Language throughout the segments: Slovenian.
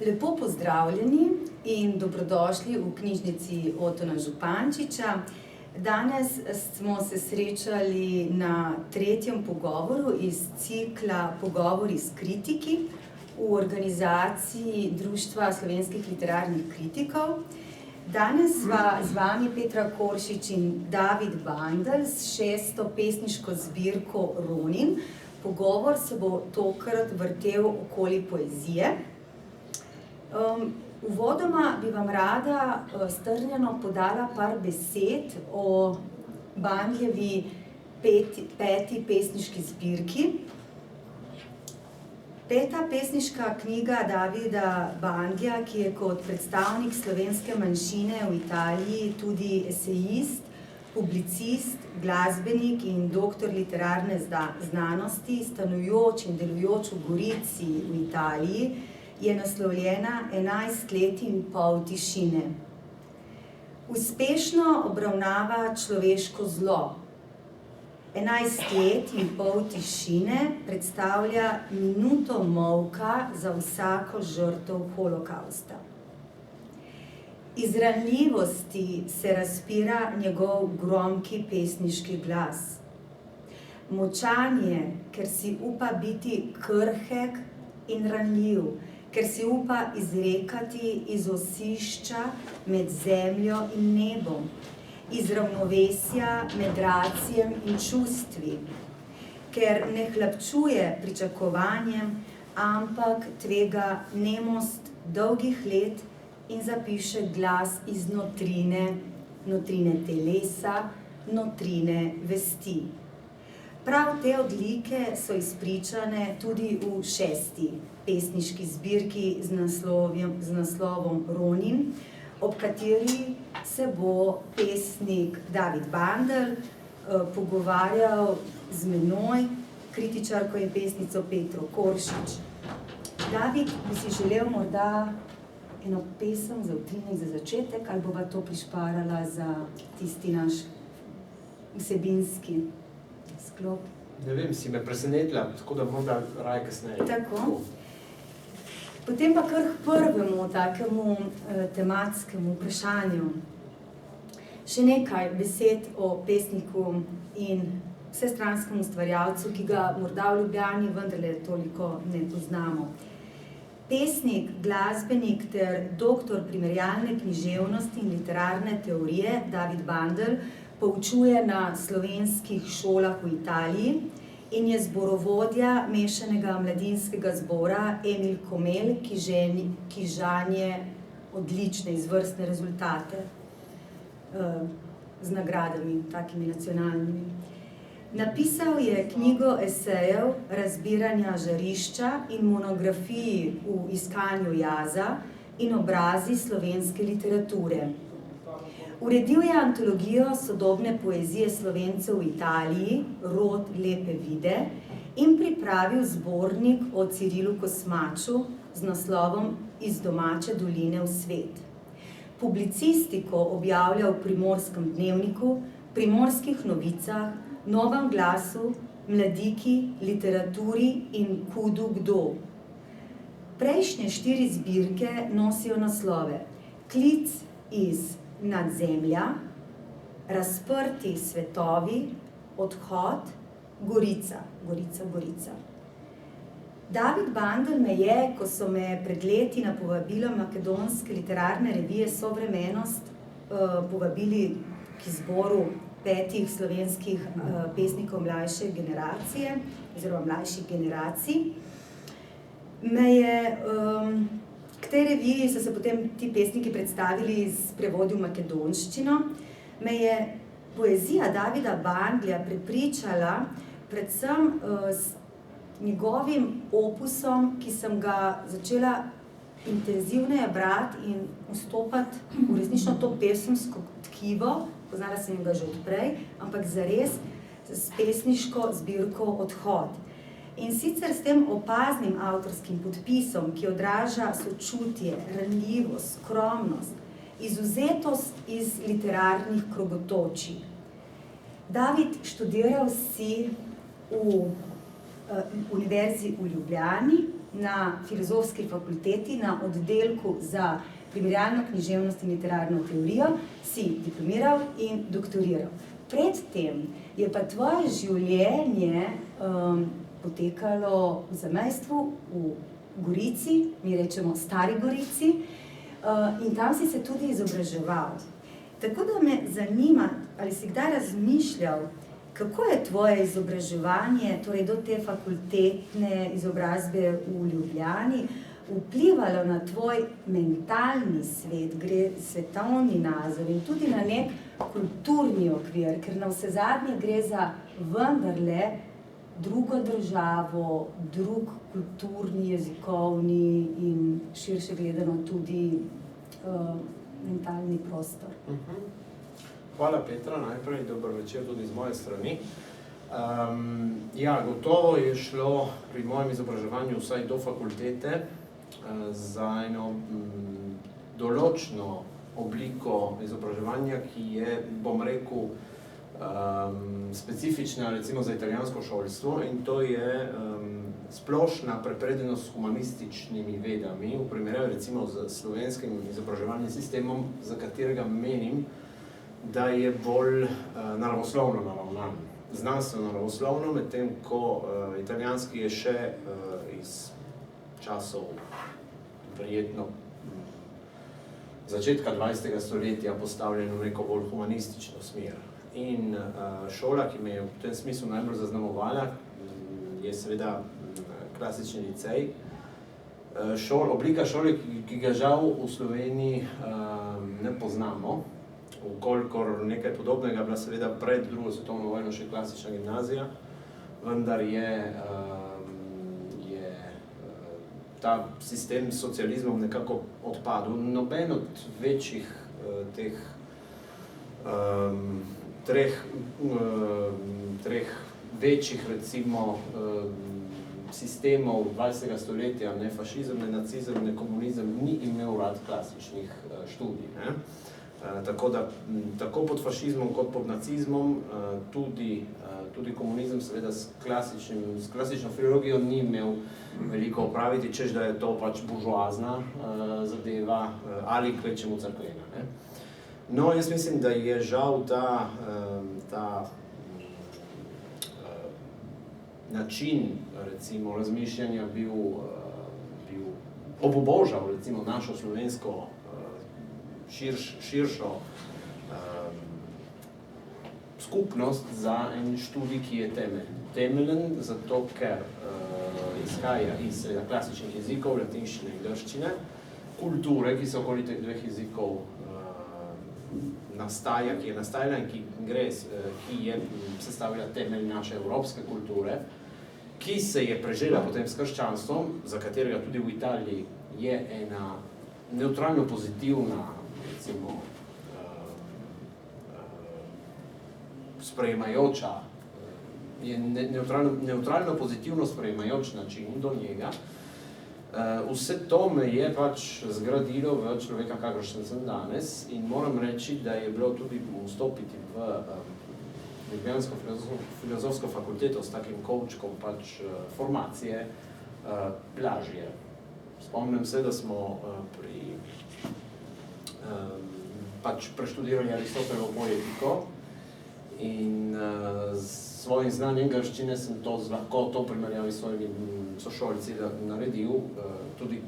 Lepo pozdravljeni in dobrodošli v knjižnici Otona Župančiča. Danes smo se srečali na tretjem pogovoru iz cikla Pogovori s kritiki v organizaciji Društva slovenskih literarnih kritikov. Danes sva z vami Petra Koršič in David Bandelj s 6. pesniško zbirko Ronin. Pogovor se bo tokrat vrtel okoli poezije. Uvodoma bi vam rada strnjeno podala par besed o Bandeljevi peti pesniški zbirki. Peta pesniška knjiga Davida Bandelja, ki je kot predstavnik slovenske manjšine v Italiji tudi esejist, publicist, glasbenik in doktor literarne znanosti, stanujoč in delujoč v Gorici v Italiji, je naslovljena 11 let in pol tišine. Uspešno obravnava človeško zlo. 11 let in pol tišine predstavlja minuto molka za vsako žrtev holokavsta. Iz ranljivosti se razpira njegov gromki pesniški glas. Močan je, ker si upa biti krhek in ranljiv, ker si upa izrekati iz osišča med zemljo in nebom, iz ravnovesja med racijem in čustvi, ker ne hlapčuje pričakovanjem, ampak tvega nemost dolgih let in zapiše glas iz notrine, notrine telesa, notrine vesti. Prav te odlike so izpričane tudi v 6. pesniški zbirki z naslovom Ronin, ob kateri se bo pesnik David Bandelj pogovarjal z menoj, kritičarko in pesnico Petro Koršič. David, bi si želel morda eno pesem za utrinek za začetek, ali bova to prišparala za tisti naš vsebinski sklop? Ne vem, si me presenetila, tako da morda raje kasneje. Tako. Potem pa kar k prvemu takemu tematskemu vprašanju. Še nekaj besed o pesniku in vsestranskem ustvarjalcu, ki ga morda v Ljubljani vendarle toliko ne poznamo. Pesnik, glasbenik ter doktor primerjalne književnosti in literarne teorije David Bandelj poučuje na slovenskih šolah v Italiji in je zborovodja mešanega mladinskega zbora Emil Komel, ki žanje odlične, izvrstne rezultate z nagradami, takimi nacionalnimi. Napisal je knjigo esejev Razbiranja žarišča in monografiji V iskanju jaza in obrazi slovenske literature. Uredil je antologijo sodobne poezije Slovencev v Italiji, Rod lepe vide, in pripravil zbornik o Cirilu Kosmaču z naslovom Iz domače doline v svet. Publicistiko objavlja v Primorskem dnevniku, Primorskih novicah, Novem glasu, Mladiki, Literaturi in Kudu kdo. Prejšnje 4 zbirke nosijo naslove Klic iz nadzemlja, Razprti svetovi, Odhod, Gorica, Gorica, Gorica. David Bandelj me je, ko so me pred leti na povabilo Makedonske literarne revije Sovremenost povabili k izboru 5 slovenskih pesnikov mlajše generacije, oziroma mlajših generacij, me je k tej reviji so se potem ti pesniki predstavili s prevodi v makedonščino. Me je poezija Davida Bandelja prepričala predvsem s njegovim opusom, ki sem ga začela intenzivneje brati in vstopati v resnično to pesemsko tkivo, poznala sem ga že odprej, ampak zares s pesniško zbirko Odhod. In sicer s tem opaznim avtorskim podpisom, ki odraža sočutje, ranljivost, skromnost, izvzetost iz literarnih krogotočij. David, študiral si v Univerzi v Ljubljani, na Filozofski fakulteti na oddelku za primerjalno književnost in literarno teorijo, si diplomiral in doktoriral. Predtem je pa tvoje življenje potekalo v zamejstvu v Gorici, mi rečemo Stari Gorici, in tam si se tudi izobraževal. Tako da me zanima, ali si kdaj razmišljal, kako je tvoje izobraževanje, torej do te fakultetne izobrazbe v Ljubljani, vplivalo na tvoj mentalni svet, gre svetovni nazor in tudi na nek kulturni okvir, ker navsezadnje gre za vendarle drugo državo, drug kulturni, jezikovni in širše gledano tudi mentalni prostor. Hvala Petra, najprej dober večer tudi z moje strani. Ja, gotovo je šlo pri mojem izobraževanju vsaj do fakultete za eno določno obliko izobraževanja, ki je, bom rekel, specifična recimo za italijansko šolstvo, in to je splošna prepredenost s humanističnimi vedami v primerjavi recimo z slovenskim izobraževalnim sistemom, za katerega menim, da je bolj naravoslovno naravnan, znanstveno naravoslovno, medtem ko italijanski je še iz časov verjetno začetka 20. stoletja postavljen v neko bolj humanistično smer. In šola, ki me je v tem smislu najbolj zaznamovala, je seveda klasični licej. Oblika šole, ki ga žal v Sloveniji ne poznamo, vkolikor nekaj podobnega bila seveda pred drugo svetovno vojno še klasična gimnazija, vendar je ta sistem s socializmom nekako odpadel. Noben od večjih teh treh večjih recimo sistemov 20. stoletja, ne fašizem, ne nacizem, ne komunizem, ni imel rad klasičnih študij, ne? Tako da, tako pod fašizmom kot pod nacizmom, tudi komunizem seveda s klasično filologijo ni imel veliko opraviti, češ da je to pač buržoazna zadeva ali kvečemu cerkvena, ne? No, jaz mislim, da je žal ta način, recimo, razmišljanja bil obubožal, recimo, našo slovensko širšo skupnost za en študij, ki je temeljen, zato ker izhaja iz klasičnih jezikov, latinščine in grščine, kulture, ki se okoli teh dveh jezikov nastaja, ki je nastajala in ki je sestavila temelj naše evropske kulture, ki se je prežela potem s krščanstvom, za katerega tudi v Italiji je ena neutralno pozitivna, recimo, sprejemajoča, je neutralno pozitivno sprejemajoč način do njega. Vse to me je pač zgradilo v človeka, kakršen sem danes, in moram reči, da je bilo tudi vstopiti v Ljubljansko filozofsko fakulteto s takim kovčkom pač formacije lažje. Spomnim se, da smo pač preštudirali Aristotelovo poetiko in s svojim znanjem grščine sem to z lahkoto primerjavi s svojimi sošolci naredil. Tudi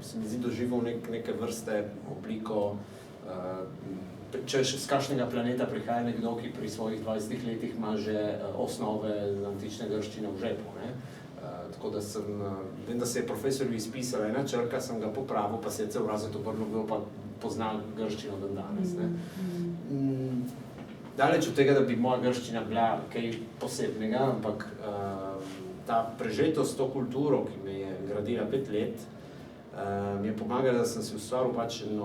se mi zdi doživel neke vrste obliko, če s kakšnega planeta prihaja nekdo, ki pri svojih 20 letih ima že osnove antične grščine v žepu, ne? Tako da vem, da se je profesorju izpisala ena črka, sem ga popravil, pa se je cel razred obrnil, kdo pa pozna grščino dan danes, ne? Daleč od tega, da bi moja grščina bila kaj posebnega, ampak ta prežetost s to kulturo, ki me je gradila 5 let, mi je pomagala, da sem si ustvaril pač en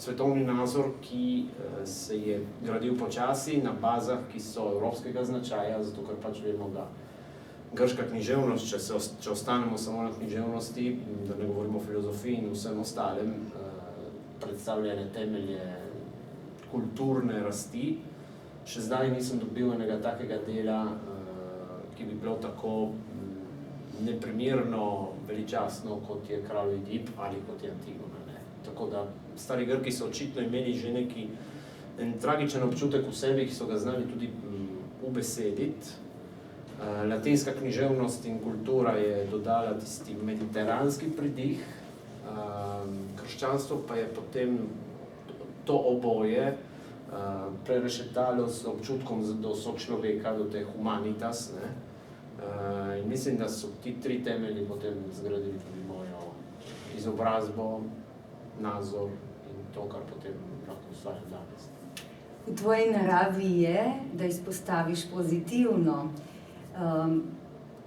svetovni nazor, ki se je gradil počasi na bazah, ki so evropskega značaja, zato ker pač vemo, da grška književnost, če ostanemo samo na književnosti, da ne govorimo o filozofiji in vsem ostalem, predstavljene temelje kulturne rasti. Še zdaj nisem dobil enega takega dela, ki bi bilo tako neprimerno veličastno, kot je kralj Oidip ali kot je Antigona. Ne. Tako da stari Grki so očitno imeli že en tragičen občutek v sebi, ki so ga znali tudi ubesediti. Latinska književnost in kultura je dodala tisti mediteranski pridih, krščanstvo pa je potem to oboje prerešetalo z občutkom do sočloveka, do te humanitas, ne. In mislim, da so ti tri temelji potem zgradili tudi mojo izobrazbo, nazor in to, kar potem lahko ustvarjam danes. V tvoji naravi je, da izpostaviš pozitivno.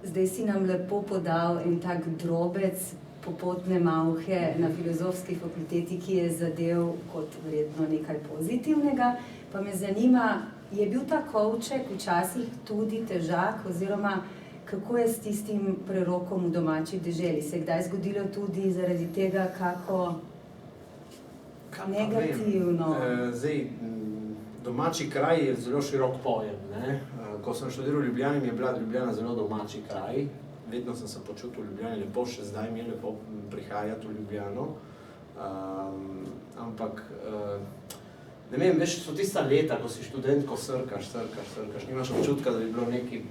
Zdaj si nam lepo podal en tak drobec popotne malhe na filozofski fakulteti, ki je zadev kot verjetno nekaj pozitivnega. Pa me zanima, je bil ta kovček včasih tudi težak, oziroma kako je s tistim prerokom v domači deželi? Se je kdaj zgodilo tudi zaradi tega, kako negativno? Zdaj, domači kraj je zelo širok pojem, ne. Ko sem študiral v Ljubljani, mi je bila Ljubljana zelo domači kraj. Vedno sem se počutil v Ljubljani lepo, še zdaj mi je lepo prihajati v Ljubljano. Ampak, ne vem, veš, so tista leta, ko si študent, ko srkaš, nimaš občutka, da bi bilo neki,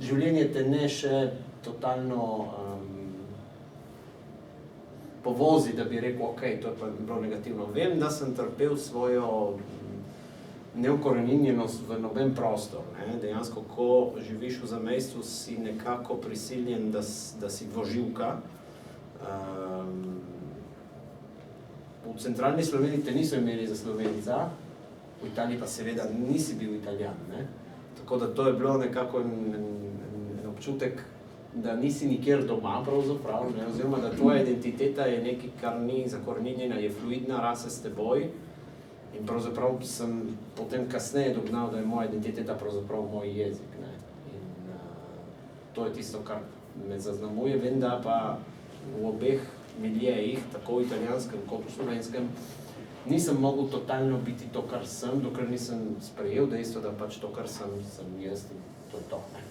življenje te ne še totalno povozi, da bi rekel, ok, to je pa bilo negativno. Vem, da sem trpel svojo neukoreninjenost v noben prostor, ne. Dejansko, ko živiš v zamejstvu, si nekako prisiljen, da si dvoživka. V centralni Sloveniji te niso imeli za Slovenca, v Italiji pa seveda nisi bil Italijan, ne. Tako da to je bilo nekako en občutek, da nisi nikjer doma pravzaprav, ne, oziroma da tvoja identiteta je nekaj, kar ni zakoreninjena, je fluidna, rase s teboj. In pravzaprav sem potem kasneje dognal, da je moja identiteta pravzaprav moj jezik, ne. In to je tisto, kar me zaznamuje, vem, da pa v obeh miljejih, tako v italijanskem kot v slovenskem, nisem mogel totalno biti to, kar sem, dokler nisem sprejel dejstvo, da pač to, kar sem jaz in to je to, ne.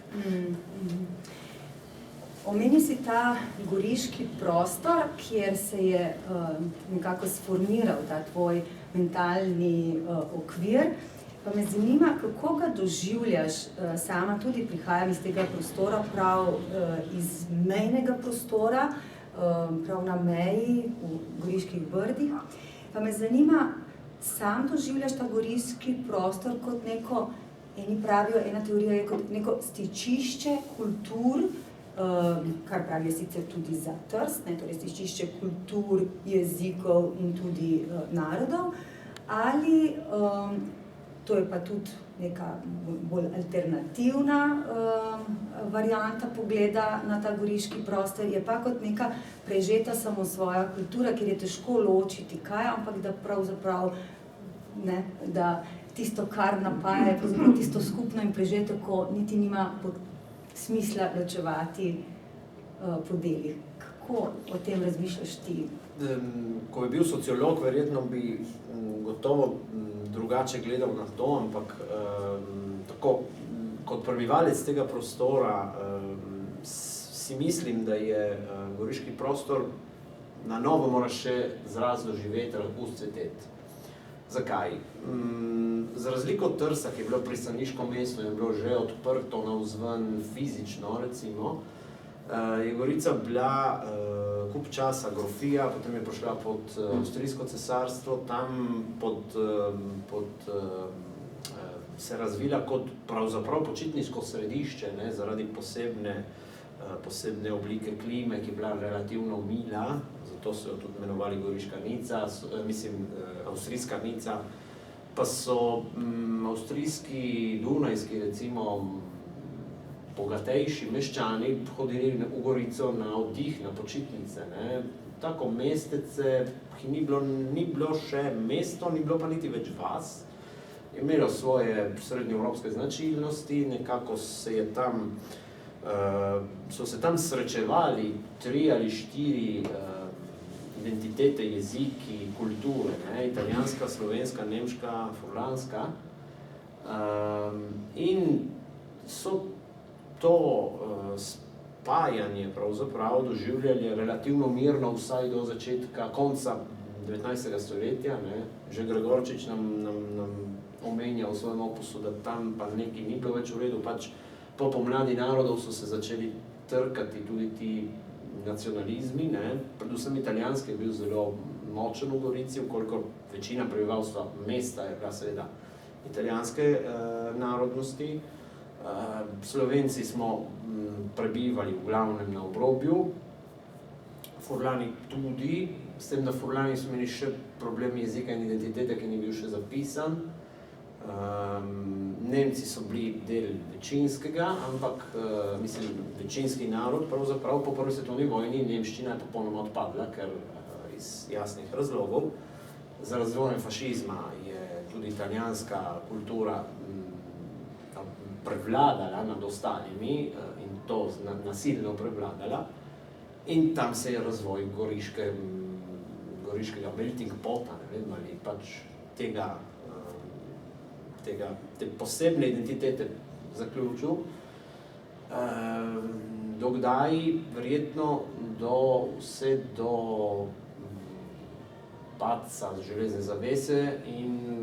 Omeni si ta goriški prostor, kjer se je nekako sformiral ta tvoj mentalni okvir. Pa me zanima, kako ga doživljaš, sama tudi prihajam iz tega prostora, prav iz mejnega prostora, prav na meji v Goriških brdih. Pa me zanima, sam doživljaš ta goriški prostor kot neko, eni pravijo, ena teorija je kot neko stičišče kultur, kar pravijo sicer tudi za Trst, ne, torej stičišče kultur, jezikov in tudi narodov, ali to je pa tudi neka bolj alternativna varianta pogleda na ta goriški prostor, je pa kot neka prežeta samosvoja kultura, kjer je težko ločiti kaj, ampak da pravzaprav, ne, da tisto, kar napaja, je pravzaprav tisto skupno in prežeto, ko niti nima smisla ločevati po delih. Kako o tem razmišljaš ti? Ko bi bil sociolog, verjetno bi gotovo drugače gledal na to, ampak tako, kot prebivalec tega prostora si mislim, da je goriški prostor na novo mora še zraz doživeti, razcveteti. Zakaj? Za razliko od Trsta, ki je bilo pristaniško mesto in je bilo že odprto navzven fizično, recimo, je Gorica bila kup časa grofija, potem je prišla pod Avstrijsko cesarstvo, tam se razvila kot pravzaprav počitniško središče, ne, zaradi posebne oblike klime, ki je bila relativno mila, zato so jo tudi imenovali Goriška Nica, avstrijska Nica, pa so avstrijski, dunajski, recimo, bogatejši meščani hodili v Gorico na oddih, na počitnice, ne. Tako mestece, ki ni bilo še mesto, ni bilo pa niti več vas, je imelo svoje srednjeevropske značilnosti, nekako so se tam srečevali 3 ali 4 identitete, jeziki, kulture, ne, italijanska, slovenska, nemška, furlanska. In to spajanje pravzaprav doživljali relativno mirno vsaj do začetka, konca 19. stoletja. Ne? Že Gregorčič nam omenja v svojem opusu, da tam pa nekaj ni bilo več v redu, pač po pomladi narodov so se začeli trkati tudi ti nacionalizmi, ne? Predvsem italijanski je bil zelo močen v Gorici, koliko večina prebivalstva mesta je bila seveda italijanske narodnosti. Slovenci smo prebivali v glavnem na obrobju, Furlani tudi, s tem, da Furlani so imeli še problem jezika in identitete, ki ni bil še zapisan. Nemci so bili del večinskega, ampak večinski narod pravzaprav po prvi svetovni vojni nemščina je popolnoma odpadla, ker iz jasnih razlogov. Za razvojem fašizma je tudi italijanska kultura prevladala nad ostalimi in to nasilno prevladala. In tam se je razvoj goriškega melting pota, ne vem, ali pač te posebne identitete zaključil. Dokdaj? Verjetno vse do padca železne zavese in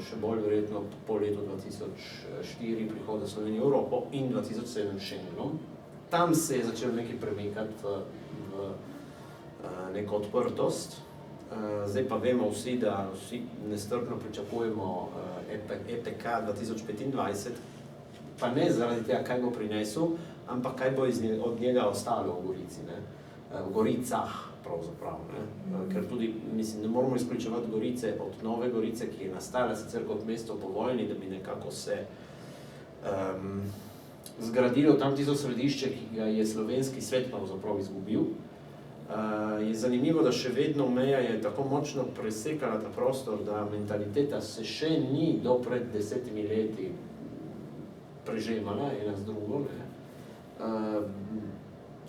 še bolj verjetno po letu 2004 prihoda Slovenije v Evropo in 2007 Schengenom. Tam se je začelo nekaj premikati v neko odprtost. Zdaj pa vemo vsi, da vsi nestrpno pričakujemo EPK 2025, pa ne zaradi tega, kaj bo prinesel, ampak kaj bo od njega ostalo v Gorici, ne? V Goricah pravzaprav, ne? Ker tudi, mislim, ne moramo izključevati Gorice od Nove Gorice, ki je nastala sicer kot mesto po vojni, da bi nekako se zgradilo tam tisto središče, ki ga je slovenski svet pravzaprav izgubil. Je zanimivo, da še vedno meja je tako močno presekala ta prostor, da mentaliteta se še ni do pred 10 leti prežemala ena z drugo, ne.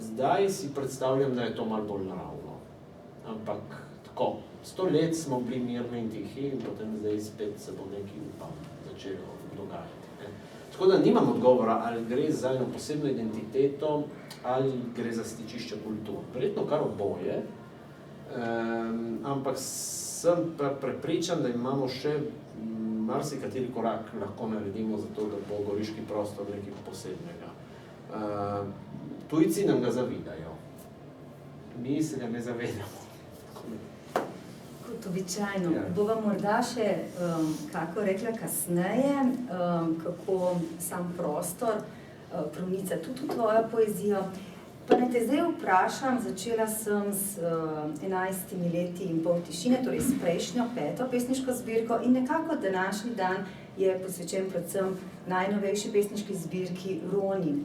Zdaj si predstavljam, da je to malo bolj naravno. Ampak tako, 100 let smo bili mirni in tihi in potem zdaj spet se bo nekaj začelo dogajati, ne. Tako da nimam odgovora, ali gre za eno posebno identiteto, ali gre za stičišče kultur. Verjetno kar oboje, ampak sem prepričan, da imamo še marsikateri korak lahko naredimo za to, da bo goriški prostor nekaj posebnega. Tujci nam ga zavidajo. Mi se ga ne zavedamo. Kot običajno. Bova morda še, kako rekla kasneje, kako sam prostor pronica tudi v tvojo poezijo. Pa naj te zdaj vprašam, začela sem s 11 leti in pol tišine, torej s prejšnjo 5. pesniško zbirko in nekako današnji dan je posvečen predvsem najnovejši pesniški zbirki Ronin.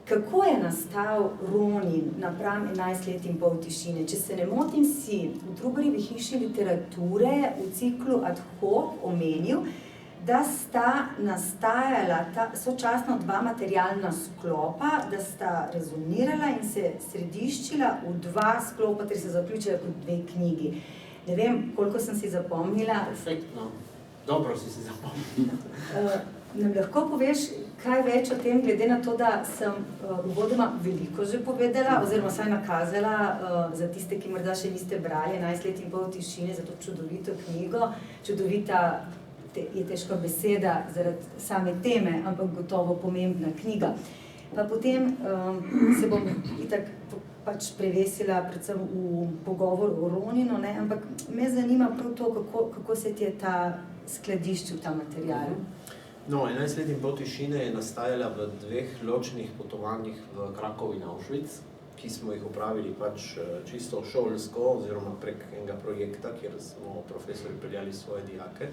Kako je nastal Ronin napram 11 let in pol tišine? Če se ne motim, si v Trubarjevi hiši literature v ciklu Ad hoc omenil, da sta nastajala sočasno dva materialna sklopa, da sta rezonirala in se središčila v dva sklopa, ter se zaključila kot dve knjigi. Ne vem, koliko sem si zapomnila. Perfektno. Dobro si zapomnila. Nam lahko poveš kaj več o tem, glede na to, da sem uvodoma veliko že povedala, oziroma vsaj nakazala za tiste, ki morda še niste brali 11 let in pol tišine, za to čudovito knjigo. Čudovita je težka beseda zaradi same teme, ampak gotovo pomembna knjiga. Pa potem se bom itak pač prevesila predvsem v pogovor o Roninu, ne? Ampak me zanima prav to, kako se ti je ta skladiščil ta material. No, 11 let in pol tišine je nastajala v dveh ločenih potovanjih v Krakov in Auschwitz, ki smo jih opravili pač čisto šolsko oziroma prek enega projekta, kjer smo profesorji peljali svoje dijake.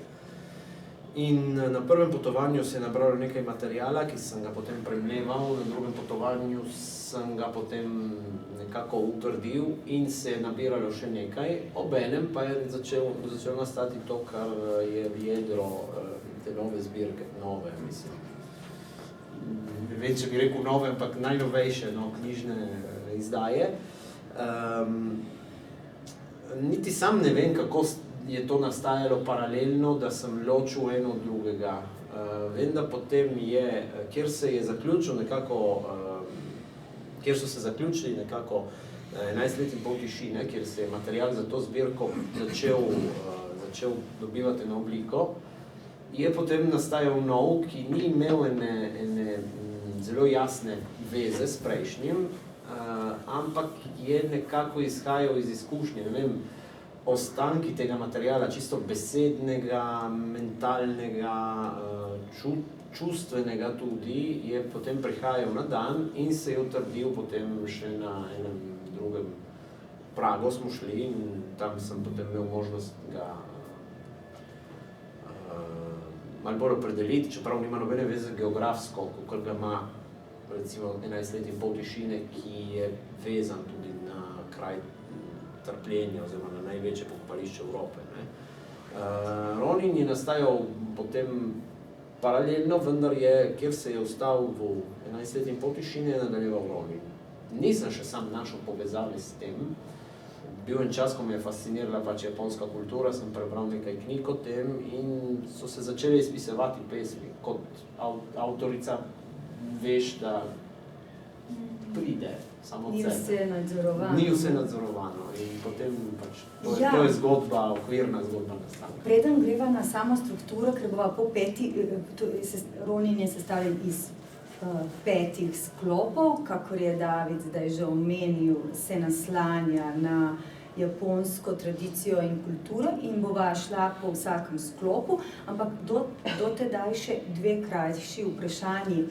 In na prvem potovanju se je nabralo nekaj materijala, ki sem ga potem premleval, na drugem potovanju sem ga potem nekako utrdil in se je nabiralo še nekaj. Obenem pa je začelo nastati to, kar je v jedro te nove zbirke, nove, mislim. Ne vem, če bi rekel nove, ampak najnovejše knjižne izdaje. Niti sam ne vem, kako je to nastajalo paralelno, da sem ločil eno od drugega. Vem, da potem je, kjer so se zaključili nekako 11 let in pol tišine, kjer se je material za to zbirko začel dobivati eno obliko, je potem nastajal nov, ki ni imel ene zelo jasne veze s prejšnjim, ampak je nekako izhajal iz izkušnje, ne vem, ostanki tega materiala, čisto besednega, mentalnega, čustvenega tudi, je potem prihajal na dan in se je utrdil potem še na enem drugem pragu smo šli in tam sem potem imel možnost ga malo bolj opredeliti, čeprav nima nobene veze geografsko, kakor ga ima recimo 11 let in pol tišine, ki je vezan tudi na kraj trpljenja oziroma na največje pokopališče Evrope. Ronin je nastajal potem paralelno, vendar je, kjer se je ostal v 11 let in pol tišine, je nadaljeval Ronin. Nisem še sam našel povezave s tem. Bil en čas, ko me je fascinirala pač japonska kultura, sem prebral nekaj knjig o tem in so se začeli izpisovati pesmi. Kot avtorica veš, da pride samo od sebe. Ni vse nadzorovano. In potem pač, to je zgodba, okvirna zgodba nastane. Preden greva na samo strukturo, ker bova po Ronin je sestavljen iz 5 sklopov, kakor je David zdaj že omenil, se naslanja na japonsko tradicijo in kulturo in bova šla po vsakem sklopu, ampak do tedaj še 2 krajši vprašanji.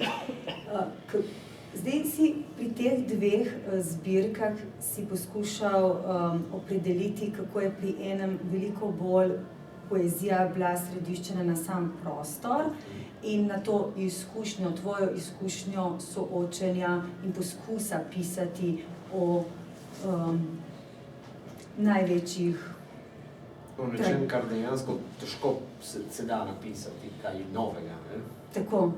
Zdaj si pri teh 2 zbirkah si poskušal opredeliti, kako je pri enem veliko bolj poezija bila središčena na sam prostor in na to izkušnjo, tvojo izkušnjo soočenja in poskusa pisati o največjih... O nečem, kar dejansko težko se da napisati, kaj novega. Tako.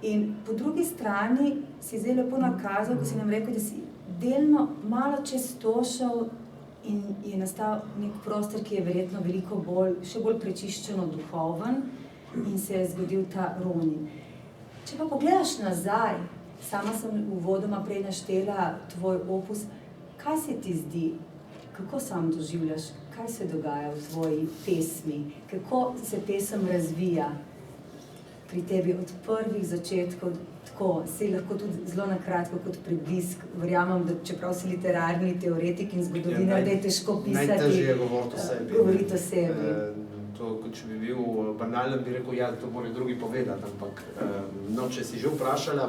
In po drugi strani si zdaj lepo nakazal, ko si nam rekel, da si delno malo čez to šel in je nastal nek prostor, ki je verjetno veliko bolj, še bolj prečiščeno duhoven in se je zgodil ta Ronin. Če pa pogledaš nazaj, sama sem uvodoma prej naštela tvoj opus, kaj se ti zdi, kako sam doživljaš, kaj se dogaja v tvoji pesmi, kako se pesem razvija pri tebi od prvih začetkov, tako, si lahko tudi zelo nakratko kot preblisk, verjamem, da čeprav si literarni teoretik in zgodovinar, da je težko pisati. Najtežje je govoriti o sebi. Govoriti o sebi. To, če bi bil banalen, bi rekel, ja, to morajo drugi povedati, ampak no, če si že vprašala,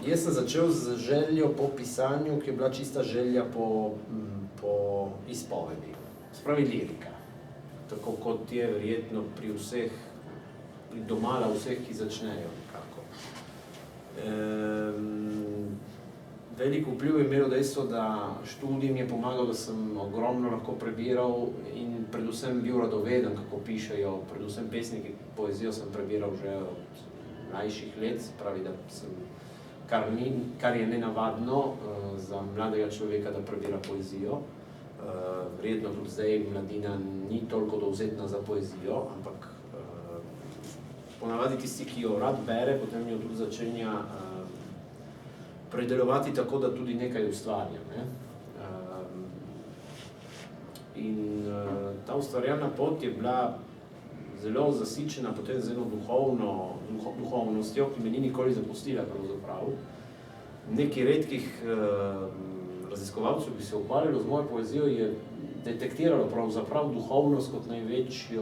jaz sem začel z željo po pisanju, ki je bila čista želja po izpovedi, spravi lirika. Tako kot je verjetno pri vseh, pri domala vseh, ki začnejo nekako. Veliko vpliv je imelo dejstvo, da študij mi je pomagal, da sem ogromno lahko prebiral in predvsem bil radoveden, kako pišejo, predvsem pesniki, poezijo sem prebiral že od mlajših let, pravi, da sem, kar je nenavadno za mladega človeka, da prebira poezijo. Verjetno tudi zdaj mladina ni toliko dovzetna za poezijo, ampak ponavadi tisti, ki jo rad bere, potem jo tudi začenja predelovati tako, da tudi nekaj ustvarja. In ta ustvarjalna pot je bila zelo zasičena potem z eno duhovnostjo, ki me ni nikoli zapustila pravzaprav. Nekaj redkih raziskovalcev, ki se ukvarjalo z mojo poezijo, je detektiralo pravzaprav duhovnost kot največji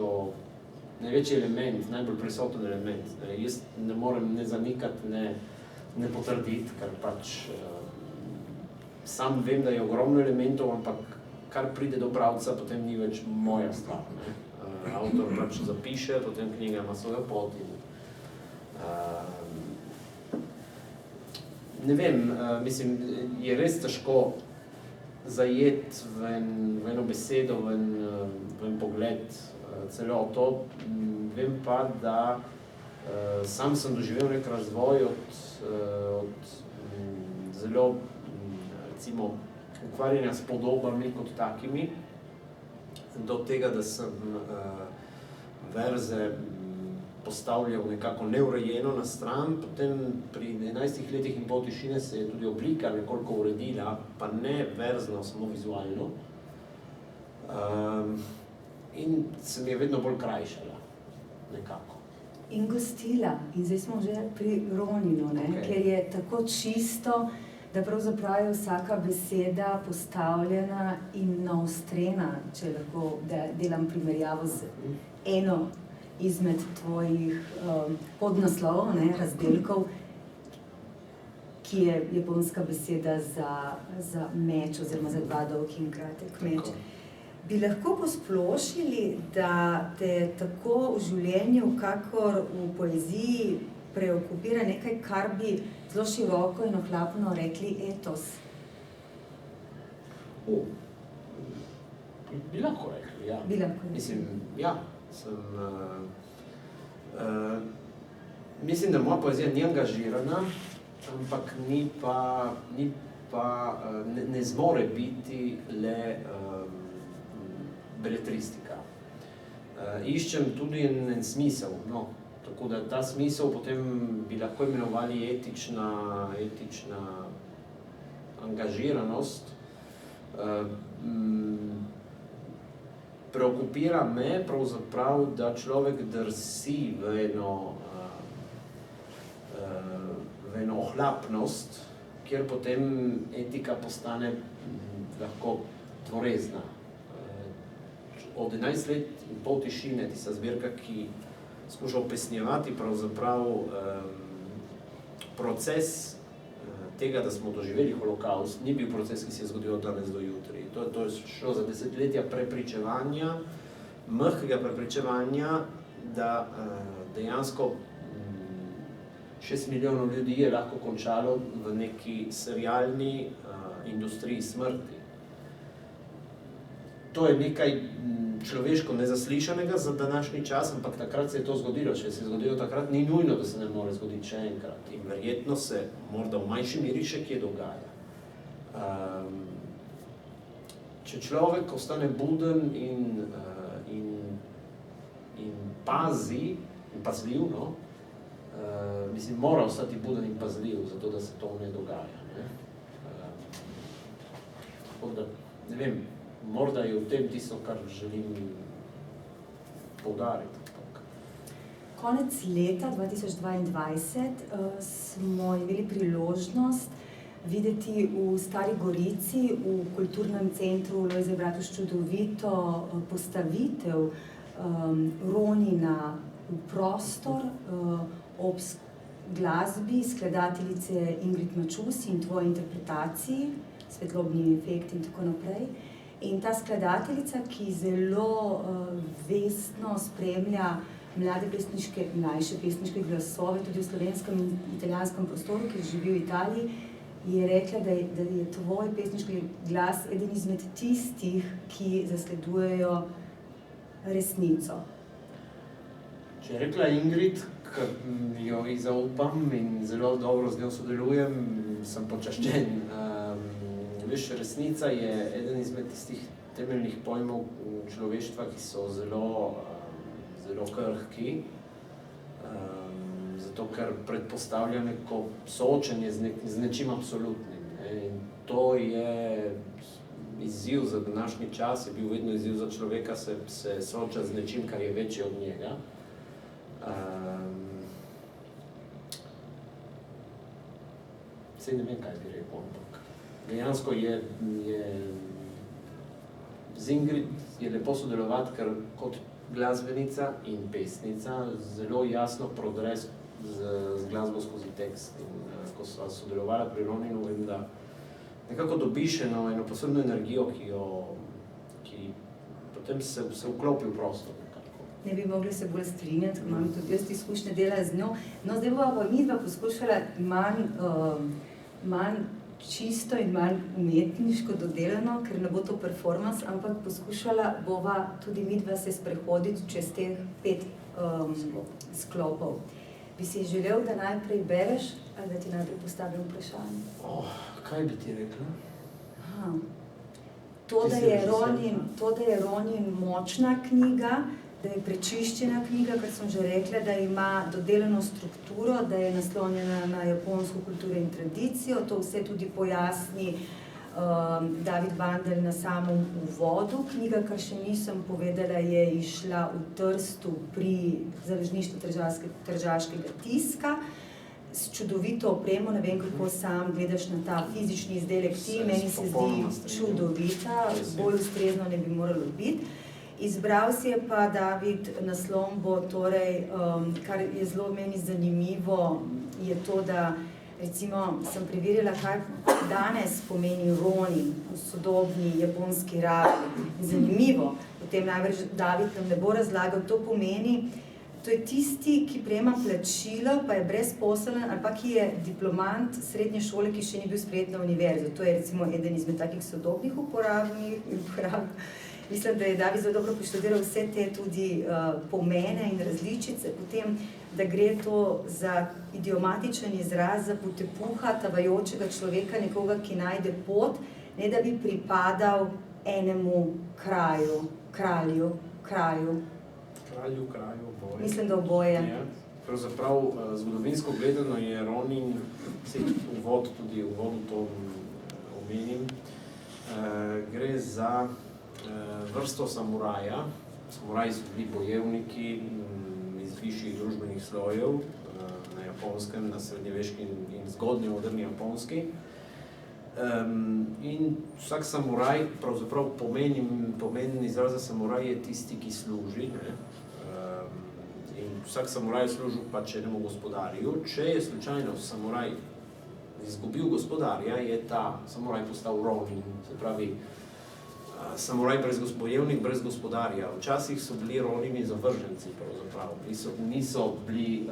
element, najbolj prisoten element. Jaz ne morem ne zanikati, ne potrditi, ker pač sam vem, da je ogromno elementov, ampak kar pride do bralca, potem ni več moja stvar. Avtor pač zapiše, potem knjiga ima svojo pot in ne vem, mislim, je res težko zajeti v eno besedo, v en pogled celoto. Vem pa, da sam sem doživel nek razvoj od zelo, recimo, ukvarjanja s podobami kot takimi, do tega, da sem verze postavljal nekako neurejeno na stran, potem pri 11 letih in pol tišine se je tudi oblika nekoliko uredila, pa ne verzno, samo vizualno. In se mi je vedno bolj krajšala, nekako. In gostila. In zdaj smo že pri Roninu, ker je tako čisto, da pravzaprav je vsaka beseda postavljena in naostrena, če lahko delam primerjavo z eno izmed tvojih podnaslovov, razdelkov, ki je japonska beseda za meč oziroma za dva dolg in kratek meč. Bi lahko posplošili, da te tako v življenju, kakor v poeziji preokupira nekaj, kar bi zelo široko in ohlapno rekli etos? Bi lahko rekli, ja. Bi lahko rekli. Mislim, ja. Mislim, da moja poezija ni angažirana, ampak ne zmore biti le beletristika. Iščem tudi en smisel, tako da ta smisel potem bi lahko imenovali etična angažiranost. Preokupira me pravzaprav, da človek drsi v eno ohlapnost, kjer potem etika postane lahko dvorezna. Od 11 let in pol tišine, tista zbirka, ki skuša opesnjevati pravzaprav proces tega, da smo doživeli holokaust, ni bil proces, ki se je zgodil od danes do jutri. To je šlo za desetletja prepričevanja, mehkega prepričevanja, da dejansko 6 milijonov ljudi je lahko končalo v neki serialni industriji smrti. To je nekaj človeško nezaslišanega za današnji čas, ampak takrat se je to zgodilo. Če se je zgodilo takrat, ni nujno, da se ne more zgoditi še enkrat. In verjetno se morda v manjši meri še kje dogaja. Če človek ostane buden in pazi, in pazljiv, mislim, mora ostati buden in pazljiv, zato da se to ne dogaja. Tako da, ne vem, morda je v tem tisto, kar želim poudariti. Konec leta 2022 smo imeli priložnost videti v Stari Gorici, v kulturnem centru Lojze Bratuš čudovito postavitev Ronina v prostor ob glasbi skladateljice Ingrid Mačus in tvoji interpretaciji, svetlobni efekt in tako naprej. In ta skladateljica, ki zelo vestno spremlja mlajše pesniške glasove, tudi v slovenskem in italijanskem prostoru, ki živi v Italiji, je rekla, da je tvoj pesniški glas eden izmed tistih, ki zasledujejo resnico. Če je rekla Ingrid, ki jo zaupam in zelo dobro z njo sodelujem, sem počaščen. Veš, resnica je eden izmed tistih temeljnih pojmov človeštva, ki so zelo krhki, zato ker predpostavlja neko soočenje z nečim absolutnim. In to je izziv za današnji čas, je bil vedno izziv za človeka se sooča z nečim, kar je večje od njega. Saj ne vem, kaj bi rekel, ampak dejansko z Ingrid je lepo sodelovati, ker kot glasbenica in pesnica zelo jasno prodre z glasbo skozi tekst. In ko sva sodelovala pri Roninu, vem, da nekako dobiš eno posebno energijo, ki potem se vklopi v prostor. Ne bi mogli se bolj strinjati, ko imam tudi jaz izkušnje dela z njo. No, zdaj bova pa midva poskušala manj čisto in manj umetniško dodelano, ker ne bo to performance, ampak poskušala bova tudi midva se sprehoditi čez teh 5 sklopov. Bi si želel, da najprej bereš, ali da ti najprej postavim vprašanje? Kaj bi ti rekla? Aha. To, da je Ronin močna knjiga, da je prečiščena knjiga, kar sem že rekla, da ima dodelano strukturo, da je naslonjena na japonsko kulturo in tradicijo, to vse tudi pojasni David Bandelj na samem uvodu. Knjiga, kar še nisem povedala, je izšla v Trstu pri založništvu Tržaškega tiska, s čudovito opremo, ne vem, kako sam gledaš na ta fizični izdelek ti, meni se zdi čudovita, bolj ustrezno ne bi moralo biti. Izbral si je pa David naslombo, torej, kar je zelo meni zanimivo, je to, da recimo sem preverjala, kaj danes pomeni Ronin v sodobni japonski rabi. Zanimivo, potem najbrž David nam ne bo razlagal, to pomeni, to je tisti, ki prejema plačilo, pa je brezposeln ali pa ki je diplomant srednje šole, ki še ni bil sprejet na univerzo. To je recimo eden izmed takih sodobnih uporab. Mislim, da je David zelo dobro preštudiral vse te tudi pomene in različice, potem, da gre to za idiomatičen izraz, za potepuha tavajočega človeka, nekoga, ki najde pot, ne da bi pripadal enemu kralju. Oboje. Mislim, da oboje. Ja. Pravzaprav, zgodovinsko gledano je Ronin, uvod to omenim, gre za vrsto samuraja. Samuraji so bili bojevniki iz višjih družbenih slojev na Japonskem, na srednjeveški in zgodnji moderni Japonski. In vsak samuraj, pravzaprav pomeni izraz za samuraj je tisti, ki služi, ne? In vsak samuraj je služil pač enemu gospodarju. Če je slučajno samuraj izgubil gospodarja, je ta samuraj postal Ronin, se pravi samuraj bojevnik brez gospodarja. Včasih so bili Ronini zavrženci, pravzaprav. Niso bili,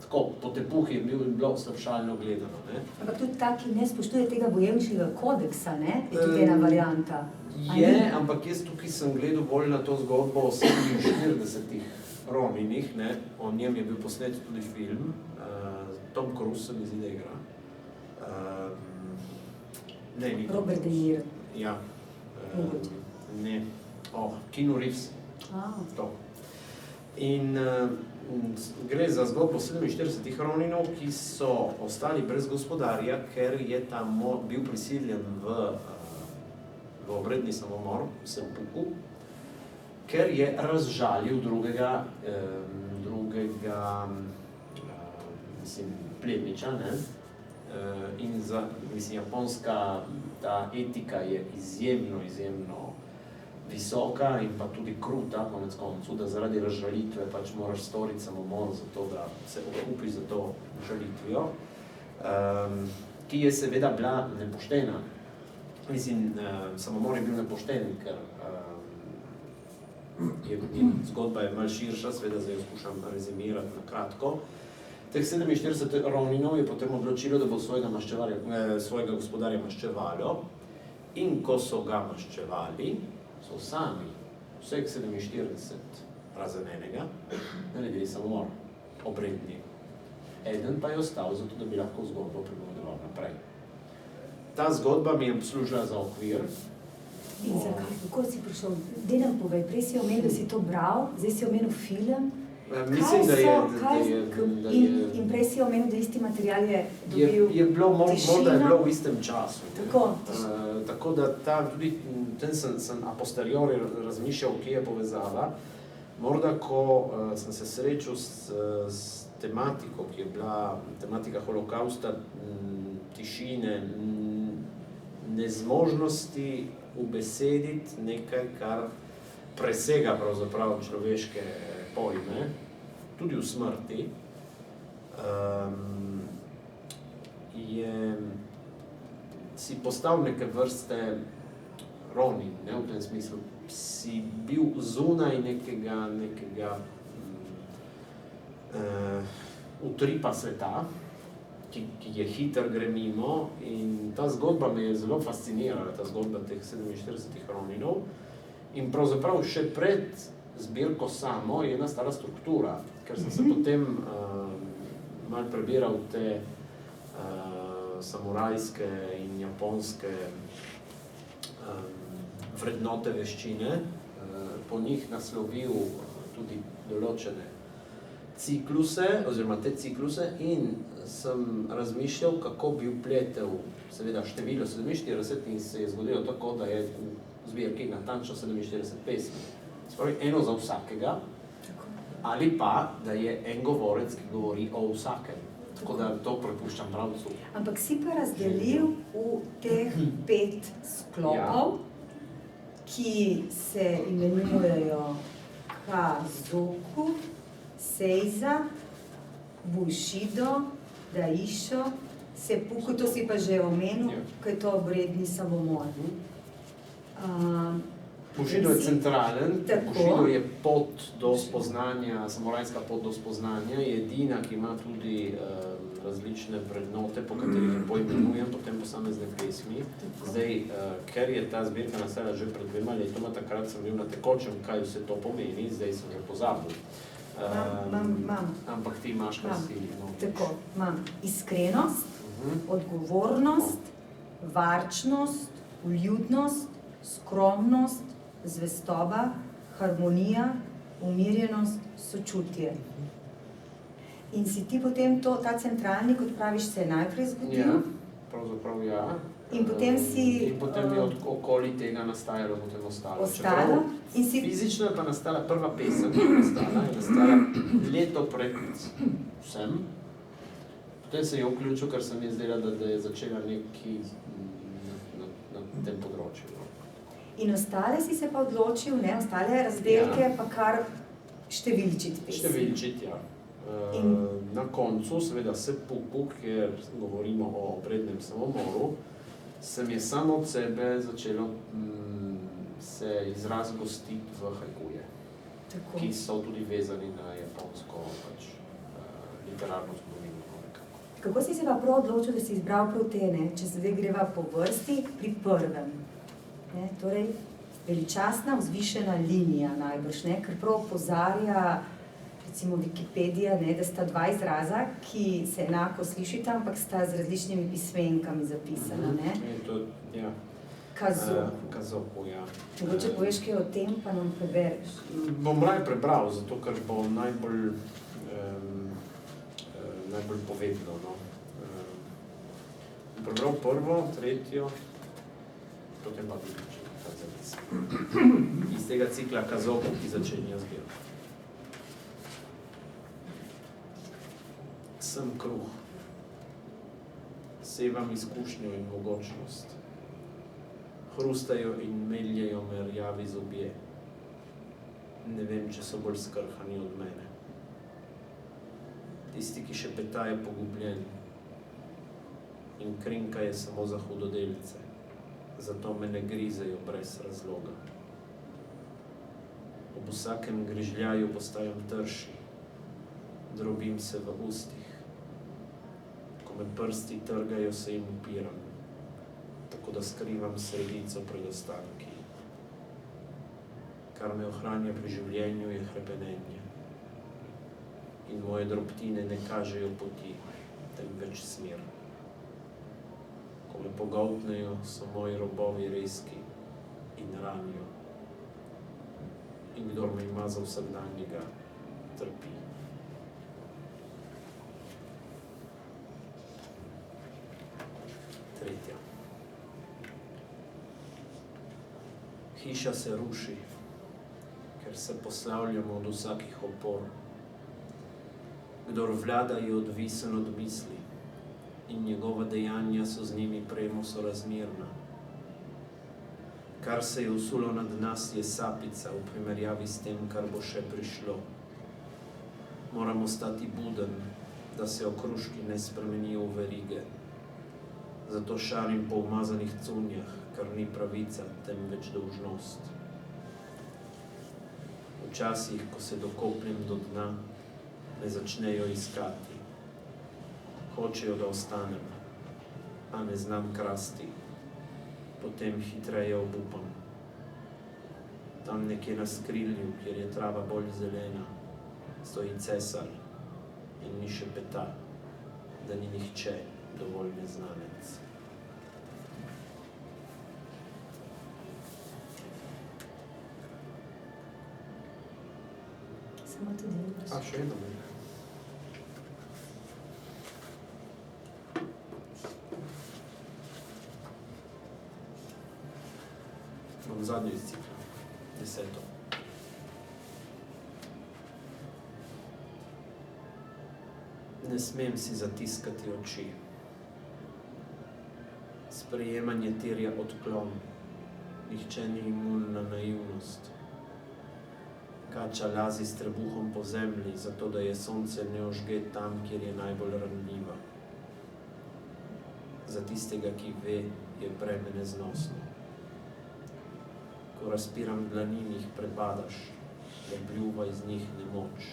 tako, potepuh je bilo slabšalno gledano, ne? Ampak tudi ta, ki ne spoštuje tega bojevniškega kodeksa, ne? Je tudi ena varianta. Je, ampak jaz tukaj sem gledal bolj na to zgodbo o 47 Roninih, ne? O njem je bil posnet tudi film, Tom Cruise se mi zdi, da igra. Robert De Niro. Ja. Ne. Keanu Reeves. To. In gre za zgodbo 47 Roninov, ki so ostali brez gospodarja, ker je tam bil prisiljen v obredni samomor, seppuku, ker je razžalil drugega plemiča, ne? In japonska ta etika je izjemno visoka in pa tudi kruta, konec koncu, da zaradi razžalitve pač moraš storiti samomor za to, da se okupiš za to žalitvijo, ki je seveda bila nepoštena. Samomor je bil nepošten, ker zgodba je malo širša, seveda zdaj jo skušam rezimirati na kratko. Teh 47 Roninov je potem odločilo, da bo svojega gospodarja maščevalo, in ko so ga maščevali, so sami, vseh 47, razen enega, naredili samomor, obredni. Eden pa je ostal, zato da bi lahko zgodbo pripovedoval naprej. Ta zgodba mi je služila za okvir. In zakaj? Kako si prišel? Daj nam povej, prej si omenil, da si to bral, zdaj si omenil film. Mislim, da je... In prej si omenil, da isti material je dobil tišino. Morda je bilo v istem času. Tako, da tudi tem sem a posteriori razmišljal, kje je povezava. Morda, ko sem se srečal s tematiko, ki je bila tematika holokausta, tišine, nezmožnosti ubesediti nekaj, kar presega pravzaprav človeške pojme, tudi v smrti, si postal neke vrste Ronin, ne, v tem smislu. Si bil zunaj nekega utripa sveta, ki je hiter, gre mimo, in ta zgodba me je zelo fascinirala, ta zgodba teh 47 Roninov. In pravzaprav še pred zbirko samo je ena stara struktura, ker sem se potem malo prebiral te samurajske in japonske vrednote veščine, po njih naslovil tudi določene cikluse, oziroma te cikluse, in sem razmišljal, kako bi vpletel seveda število 47 in se je zgodilo tako, da je v zbirki natančno 47 pesmi. Spravi, eno za vsakega, ali pa, da je en govorec, ki govori o vsakem. Tako da to prepuščam pravcu. Ampak si pa razdelil v teh 5 sklopov, ki se imenujejo Kazoku, Seiza, Bushido, Daisho, Seppuku, to si pa že omenil, ko je to obredni samomor. Bushido je centralen, Bushido je pot do spoznanja, samurajska pot do spoznanja, je edina, ki ima tudi različne vrednote, po katerih poimenujem potem posamezne pesmi. Zdaj, ker je ta zbirka nastala že pred 2 letoma, takrat sem bil na tekočem, kaj vse to pomeni, zdaj sem že pozabil. Imam. Ampak ti imaš, kar si Tako, imam iskrenost, odgovornost, varčnost, vljudnost, skromnost, zvestoba, harmonija, umirjenost, sočutje. In si ti potem ta centralni, kot praviš, se je najprej zgodil? Ja, pravzaprav ja. In potem si... In potem je okoli tega nastajalo potem ostalo. Ostalo? In si... Fizično je pa nastala prva pesem, ki je nastala leto pred vsem. Potem se je vključil, ker se mi je zdela, da je začela nekaj na tem področju. In ostale si se pa odločil, ne? Ostale razdelke pa kar številčiti pesmi. Številčiti, ja. Na koncu, seveda Seppuku, kjer govorimo o obrednem samomoru, se mi je samo od sebe začelo se izraz gostiti v haikuje, ki so tudi vezani na japonsko literarno zgodovino. Kako si se pa prav odločil, da si izbral prav te, ne? Če se zdaj greva po vrsti pri prvem? Ne? Torej, veličastna, vzvišena linija najbrž, ne? Ker prav opozarja recimo Wikipedija, ne, da sta 2 izraza, ki se enako slišita, ampak sta z različnimi pismenkami zapisana, ne? Ja. Kazoku. Kazoku, ja. Mogoče poveš kaj o tem, pa nam prebereš. Bom raje prebral, zato ker bo najbolj povedno, no. Prebral prvo, tretjo, potem pa bi iz tega cikla Kazoku, ki začenja zbirko. Sem kruh, sevam izkušnjo in mogočnost, hrustajo in meljejo me rjavi zobje, ne vem, če so bolj skrhani od mene. Tisti, ki še peta, je pogubljen in krinka je samo za hudodelce, zato me ne grizejo brez razloga. Ob vsakem grižljaju postajam trši, drobim se v ustih. Ko me prsti trgajo, se jim upiram, tako da skrivam sredico pred ostanki. Kar me ohranja pri življenju, je hrepenenje. In moje drobtine ne kažejo poti, temveč smer. Ko me pogoltnejo, so moji robovi rezki in ranijo. In kdor me ima za vsakdanjega, trpi. Tretja. Hiša se ruši, ker se poslavljamo od vsakih opor. Kdor vlada, je odvisen od misli in njegova dejanja so z njimi premo sorazmerna. Kar se je usulo nad nas, je sapica v primerjavi s tem, kar bo še prišlo. Moramo stati buden, da se okruški ne spremenijo v verige. Zato šalim po umazanih cunjah, kar ni pravica, temveč dolžnost. Včasih, ko se dokopljem do dna, me začnejo iskati. Hočejo, da ostanem, a ne znam krasti. Potem hitreje obupam. Tam nekje na skrilju, kjer je trava bolj zelena, stoji cesar in mi šepeta, da ni nihče dovolj neznanec. Samo tudi. Še eno. Imam zadnjo iz cikla, 10. Ne smem si zatiskati oči. Sprejemanje terja odklon. Nihče ni imun na naivnost. Kača lazi s trebuhom po zemlji, zato da je sonce ne ožge tam, kjer je najbolj ranljiva. Za tistega, ki ve, je breme neznosno. Ko razpiram dlani, jih prebadaš, da bljuva iz njih nemoč.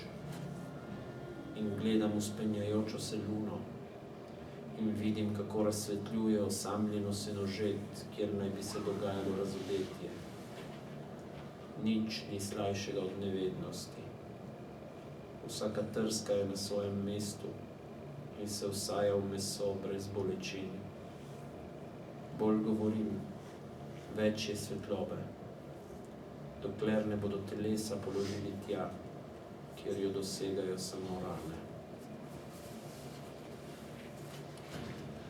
In gledam vzpenjajočo se luno in vidim, kako razsvetljuje osamljeno senožet, kjer naj bi se dogajalo razodetje. Nič ni slajšega od nevednosti. Vsaka trska je na svojem mestu in se vsaja v meso brez bolečin. Bolj govorim, več je svetlobe, dokler ne bodo telesa položili tja, kjer jo dosegajo samo rane.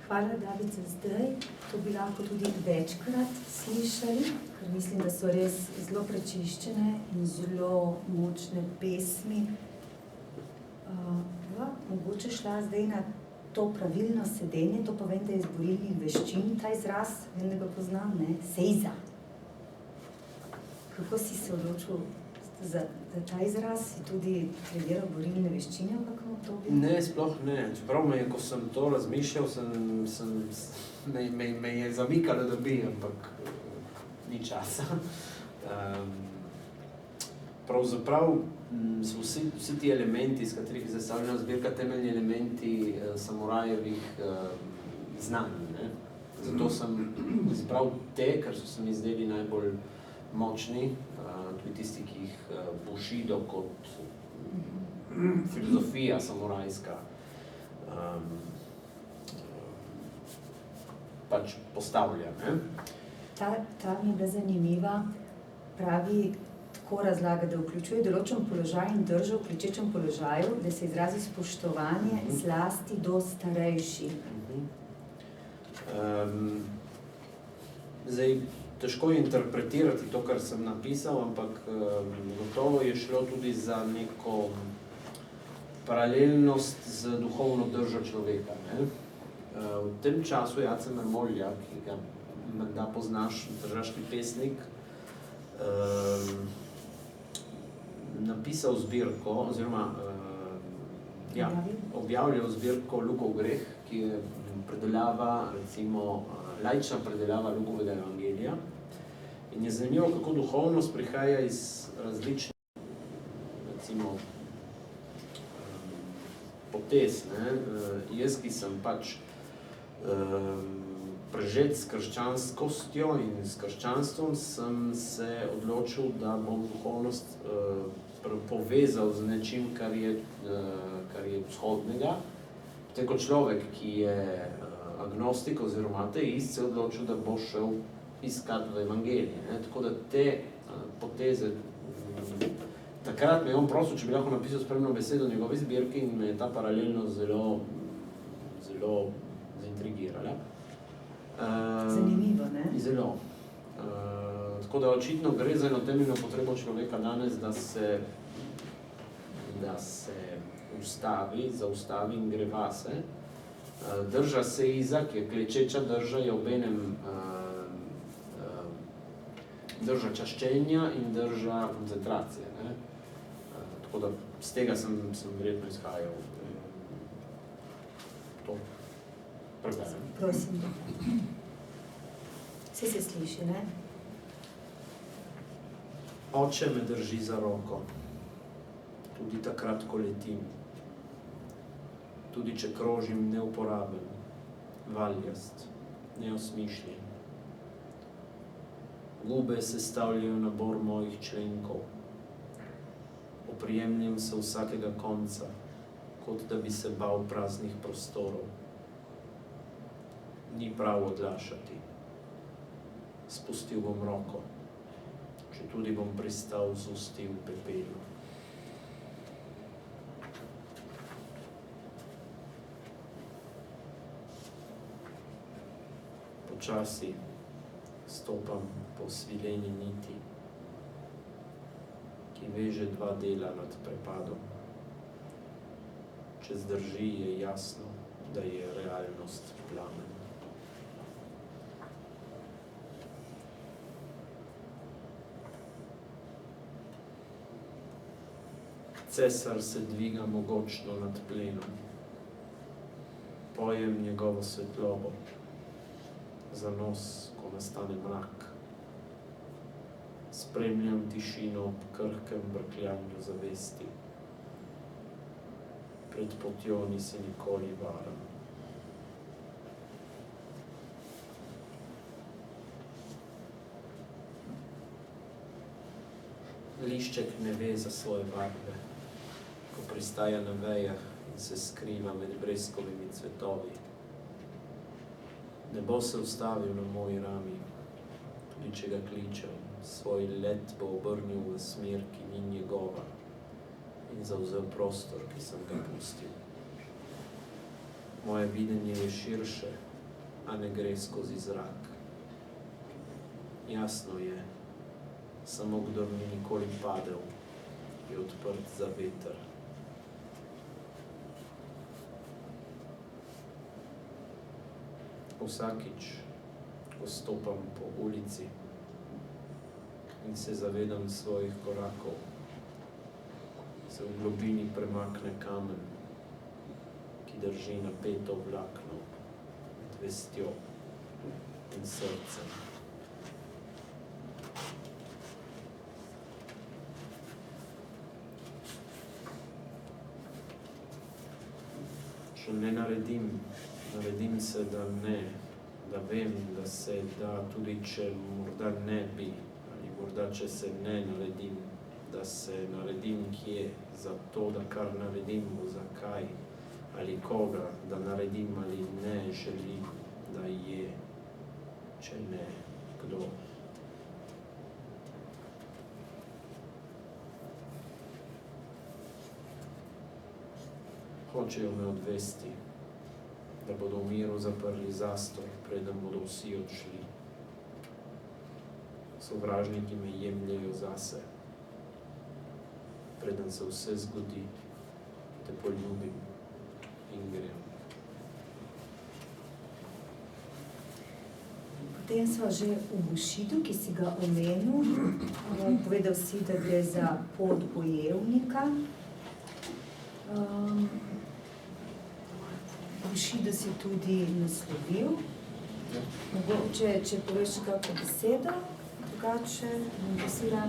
Hvala, David, za zdaj. To bi lahko tudi večkrat slišali, ker mislim, da so res zelo prečiščene in zelo močne pesmi. Mogoče šla zdaj na to pravilno sedenje, to pa vem, da je iz borilnih veščin, ta izraz, vem, da ga poznam, ne? Seiza. Kako si se odločil za ta izraz? Si tudi treniral borilne veščine v kakšnem obdobju? Ne, sploh ne. Čeprav ko sem to razmišljal, me je zamikalo, da bi, ampak ni časa. Pravzaprav so vsi ti elementi, iz katerih je sestavljena zbirka, temeljni elementi samurajevih znanj. Zato sem izbral te, ker so se mi zdeli najbolj močni, tudi tisti, ki jih Bushido kot filozofija samurajska pač postavlja. Ta mi je bila zanimiva, pravi, tako razlaga, da vključuje določen položaj in držo v kričečem položaju, da se izrazi spoštovanje zlasti do starejših. Zdaj, težko je interpretirati to, kar sem napisal, ampak gotovo je šlo tudi za neko paralelnost z duhovno držo človeka. V tem času Jace Mrmolja, ki ga menda poznaš, tržaški pesnik, napisal zbirko, oziroma objavljal zbirko Lukov greh, ki je predelava, recimo, laična predelava Lukovega evangelija. In je zanimivo, kako duhovnost prihaja iz različnih, recimo, potez. Jaz, ki sem pač prežet s krščanskostjo in s krščanstvom, sem se odločil, da bom duhovnost povezal z nečim, kar je vzhodnega. Potem kot človek, ki je agnostik oziroma ateist, se je odločil, da bo šel iskat v evangeliji. Tako da te poteze, takrat me je on prosil, če bi lahko napisal spremno besedo v njegovi zbirki in me je ta paralelnost zelo zaintrigirala. Zanimivo, ne? Zelo. Tako da očitno gre za eno temeljno potrebo človeka danes, da se zaustavi in gre vase. Drža seiza, ki je klečeča drža, je obenem drža čaščenja in drža koncentracije. Tako da z tega sem verjetno izhajal. To preberem. Prosim. Vse se sliši, ne? Oče me drži za roko, tudi takrat, ko letim. Tudi če krožim neuporaben, valjast, neosmišljen. Gube sestavljajo nabor mojih členkov. Oprijemljem se vsakega konca, kot da bi se bal praznih prostorov. ni prav odlašati. Spustil bom roko, če tudi bom pristal z usti v pepelu. Počasi stopam po svileni niti, ki veže dva dela nad prepadom. Če zdrži, je jasno, da je realnost plamen. Cesar se dviga mogočno nad plenom. Pojem njegovo svetlobo, za nos, ko nastane mrak. Spremljam tišino ob krhkem brkljanju zavesti. Pred potjo nisi nikoli varen. Lišček ne ve za svoje barve, ko pristaja na vejah in se skriva med breskovimi cvetovi. Nebo se ustavil na moji rami, tudi če ga kličem, svoj let bo obrnil v smer, ki ni njegova, in zavzel prostor, ki sem ga pustil. Moje videnje je širše, a ne gre skozi zrak. Jasno je, samo kdor ni nikoli padel, je odprt za veter. Vsakič, ko stopam po ulici in se zavedam svojih korakov, se v globini premakne kamen, ki drži napeto vlakno med vestjo in srcem. Če ne naredim se, da ne, da vem, da se da, tudi če morda ne bi, ali morda če se ne naredim, da se naredim kje, za to, da kar naredim, zakaj, ali koga, da naredim ali ne, želim, da je, če ne, kdo. Hočejo me odvesti, da bodo v miru zaprli zastor, preden bodo vsi odšli. Sovražniki me jemljejo zase. Preden se vse zgodi, te poljubim in grem. Potem sva že v Bushidu, ki si ga omenil. Povedal si, da gre za pot bojevnika. Bushido si tudi naslovil. Mogoče, če poveš kakšno besedo, drugače interesira,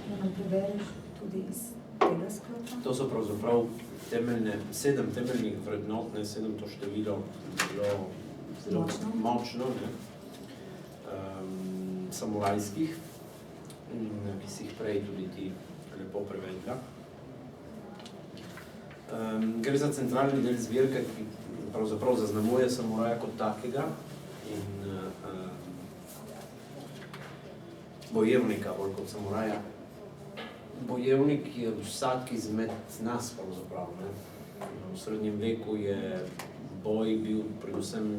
da nam prebereš tudi iz tega sklopa. To so pravzaprav 7 temeljnih vrednot, 7 to število zelo močno, samurajskih, ki si jih prej tudi ti lepo prevedla. Gre za centralni del zbirke, ki pravzaprav zaznamuje samuraja kot takega in bojevnika, bolj kot samuraja. Bojevnik je vsak izmed nas pravzaprav. V srednjem veku je boj bil predvsem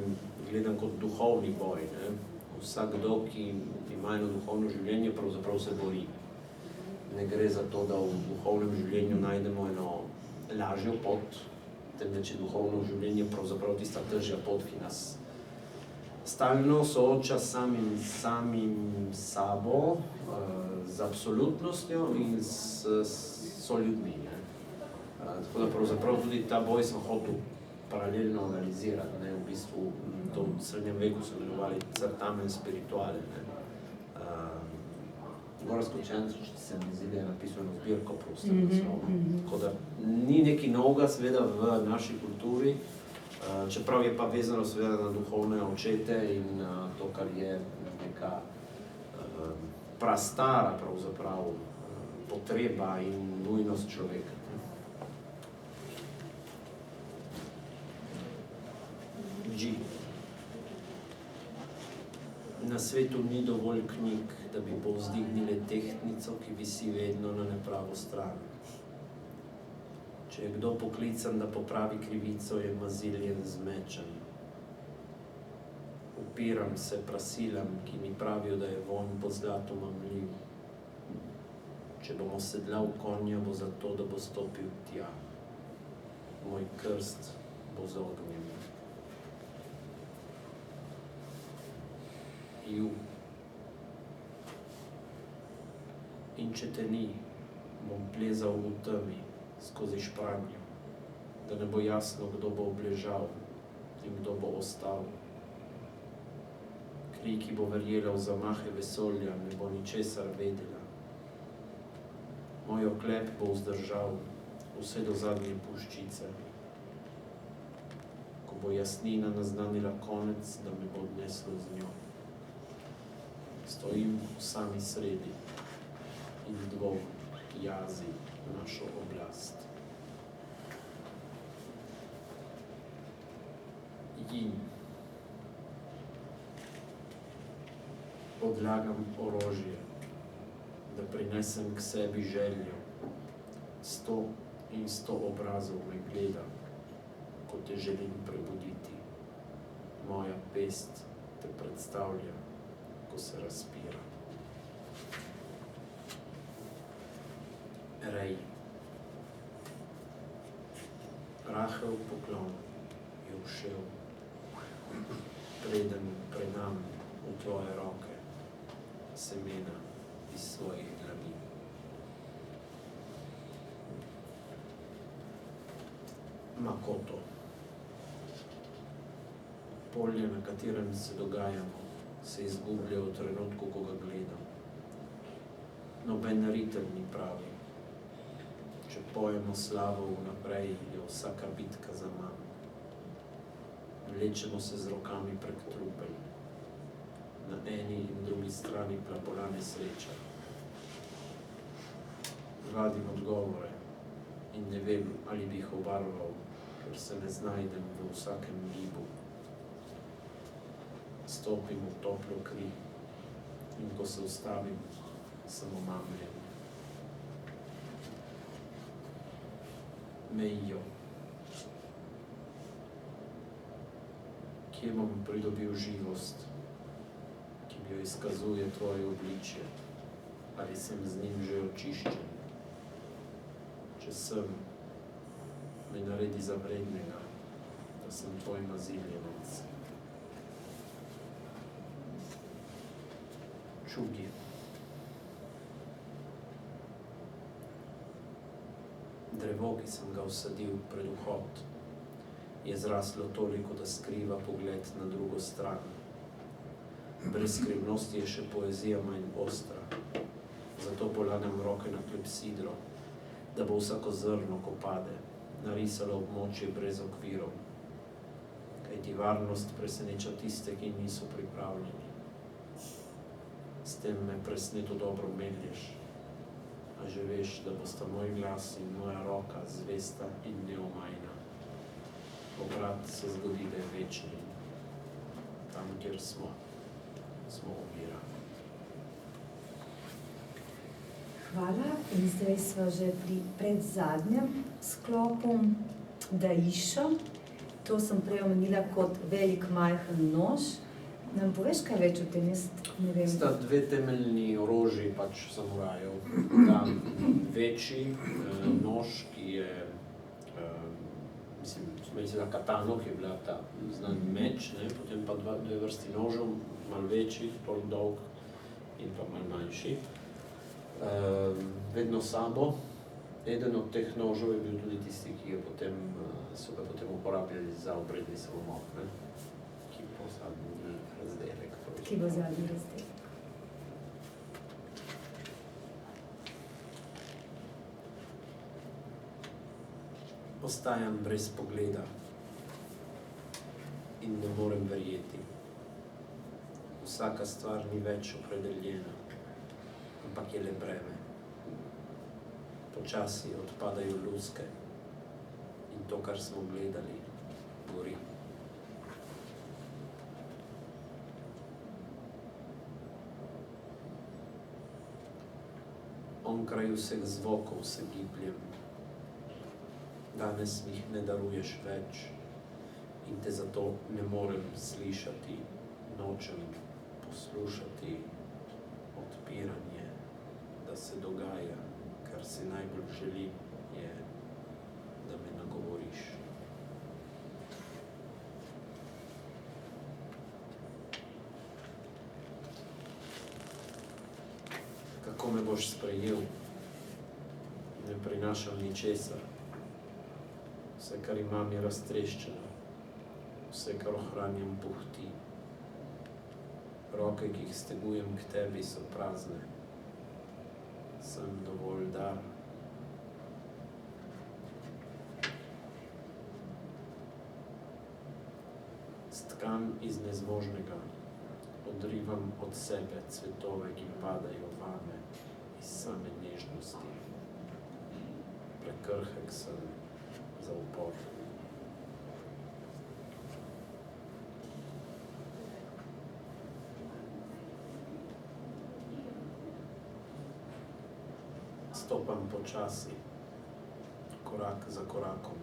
gledan kot duhovni boj. Vsakdo, ki ima eno duhovno življenje, pravzaprav se bori. Ne gre za to, da v duhovnem življenju najdemo eno lažjo pot, temveč je duhovno življenje pravzaprav tista težja pot, ki nas stalno sooča samim sabo, z absolutnostjo in s soljudmi. Tako da pravzaprav tudi ta boj sem hotel paralelno analizirati. V bistvu to v srednjem veku so imenovali certamen spirituale. Gorsko Čančič se mi zdi, da je napisal eno zbirko prosto naslovno. Tako da ni nekaj novega seveda v naši kulturi, čeprav je pa vezano seveda na duhovne očete in to, kar je neka prastara pravzaprav potreba in nujnost človeka. G. Na svetu ni dovolj knjig, da bi povzdignile tehtnico, ki visi vedno na nepravo stran. Če je kdo poklican, da popravi krivico, je maziljen z mečem. Upiram se prasilam, ki mi pravijo, da je vonj po zlatu mamljiv. Če bomo sedlal konja, bo zato, da bo stopil tja. Moj krst bo z ognjem. Ju. In če te ni, bom plezal v temi, skozi špranjo, da ne bo jasno, kdo bo obležal in kdo bo ostal. Kri, ki bo verjela v zamahe vesolja, ne bo ničesar vedela. Moj oklep bo vzdržal vse do zadnje puščice. Ko bo jasnina naznanila konec, da me bo odneslo z njo. Stojim v sami sredi in dvom jazi našo oblast. Yin. Odlagam orožje, da prinesem k sebi željo. 100 in 100 obrazov me gleda, ko te želim prebuditi. Moja pest te predstavlja, ko se razpira. Rej. Rahel poklon je ušel, preden predam v tvoje roke semena iz svojih dlani. Makoto. Polje, na katerem se dogajamo, se izgublja v trenutku, ko ga gledam. Noben ritem ni pravi. Če pojemo slavo vnaprej, je vsaka bitka za manj. Vlečemo se z rokami prek trupel. Na eni in drugi strani plapola nesreča. Vadim odgovore in ne vem, ali bi jih obarval, ker se ne znajdem v vsakem gibu. Stopim v toplo kri in ko se ustavim, sem omamljen. Mejo. Kje bom pridobil živost, ki mi jo izkazuje tvoje obličje? Ali sem z njim že očiščen? Če sem, me naredi za vrednega, da sem tvoj maziljenec. Čugi. Drevo, ki sem ga vsadil pred vhod, je zraslo toliko, da skriva pogled na drugo stran. Brez skrivnosti je še poezija manj ostra, zato polagam roke na klepsidro, da bo vsako zrno, ko pade, narisalo območje brez okvirov. Kajti varnost preseneča tiste, ki niso pripravljeni. S tem me presneto dobro melješ, a že veš, da bosta moj glas in moja roka zvesta in neomajna. Obrat se zgodi, da je večni. Tam, kjer smo ovira. Hvala. In zdaj sva že pri predzadnjem sklopu Daišo. To sem prej omenila kot velik majhen nož. Nam poveš kaj več o tem? Jaz ne vem. Sta dve temeljni orožji pač samurajev. Ta večji nož, ki je, smo mislili katano, ki je bila ta znan meč, ne? Potem pa dve vrsti nožev, malo večji, pol dolg in pa malo manjši. Vedno sabo. Eden od teh nožev je bil tudi tisti, ki je potem, so ga potem uporabljali za obredni samomor, ne? Ki bo zadnji razdelek. Ki bo zadnji razdelek. Ostajam brez pogleda in ne morem verjeti. Vsaka stvar ni več opredeljena, ampak je le breme. Počasi odpadajo luske in to, kar smo gledali, gori. onkraj vseh zvokov se gibljem. Danes mi jih ne daruješ več in te zato ne morem slišati, nočem poslušati odpiranje, da se dogaja, kar si najbolj želim, je, da me nagovoriš. Kako me boš sprejel? Ne prinašam ničesar. Vse, kar imam, je raztreščeno. Vse, kar ohranjam, puhti. Roke, ki jih stegujem k tebi, so prazne. Sem dovolj dar. Stkan iz nezmožnega. Odrivam od sebe cvetove, ki padajo vame iz same nežnosti. Prekrhek sem za upor. Stopam počasi, korak za korakom,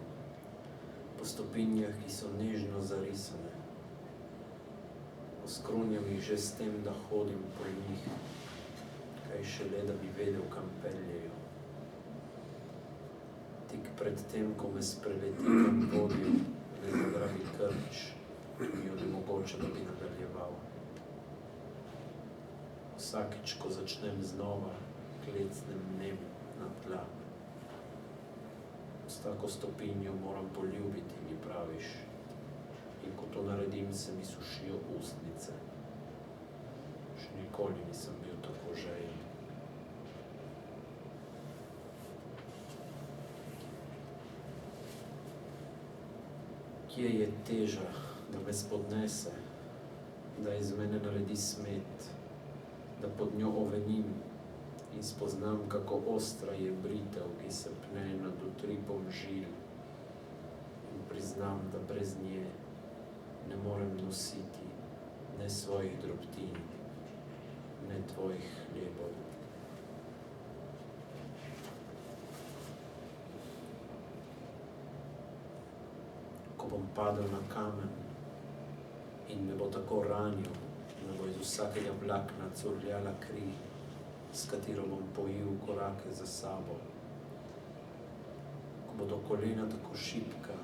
po stopinjah, ki so nežno zarisane. Oskrunjam jih že s tem, da hodim po njih, kaj šele, da bi vedel, kam peljejo. Tik pred tem, ko me spreleti, kam vodijo, me zagrabi krč, ki mi onemogoča, da bi nadaljeval. Vsakič, ko začnem znova, klecnem nem na tla. S tako stopinjo moram poljubiti, mi praviš. In ko to naredim, se mi sušijo ustnice. Še nikoli nisem bil tako žejen. Kje je teža, da me spodnese, da iz mene naredi smet, da pod njo ovenim in spoznam, kako ostra je britev, ki se pne nad utripom žil, in priznam, da brez nje ne morem nositi ne svojih drobtin, ne tvojih hljebov. Ko bom padel na kamen in me bo tako ranil, da bo iz vsakega vlakna curljala kri, s katero bom pojil korake za sabo. Ko bodo kolena tako šibka,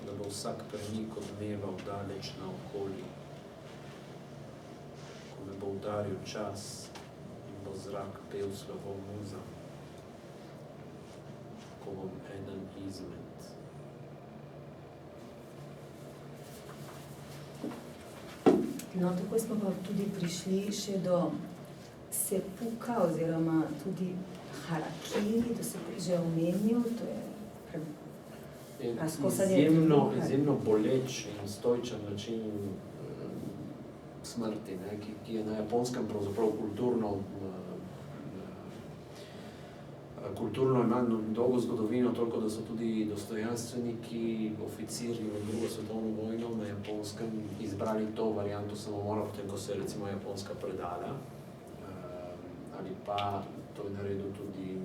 da bo vsak premik odmeval daleč naokoli. Ko me bo udaril čas in bo zrak pel slovo muzam. Ko bom eden izmed. No, tako smo pa tudi prišli še do sepuka oziroma tudi harakiri, to se že omenil, to je izjemno boleč in stoičen način smrti, ne, ki je na Japonskem pravzaprav kulturno ima dolgo zgodovino, toliko da so tudi dostojanstveniki, oficirji v drugo svetovno vojno na Japonskem izbrali to varianto samomora, potem ko se je recimo Japonska predala. Ali pa to je naredil tudi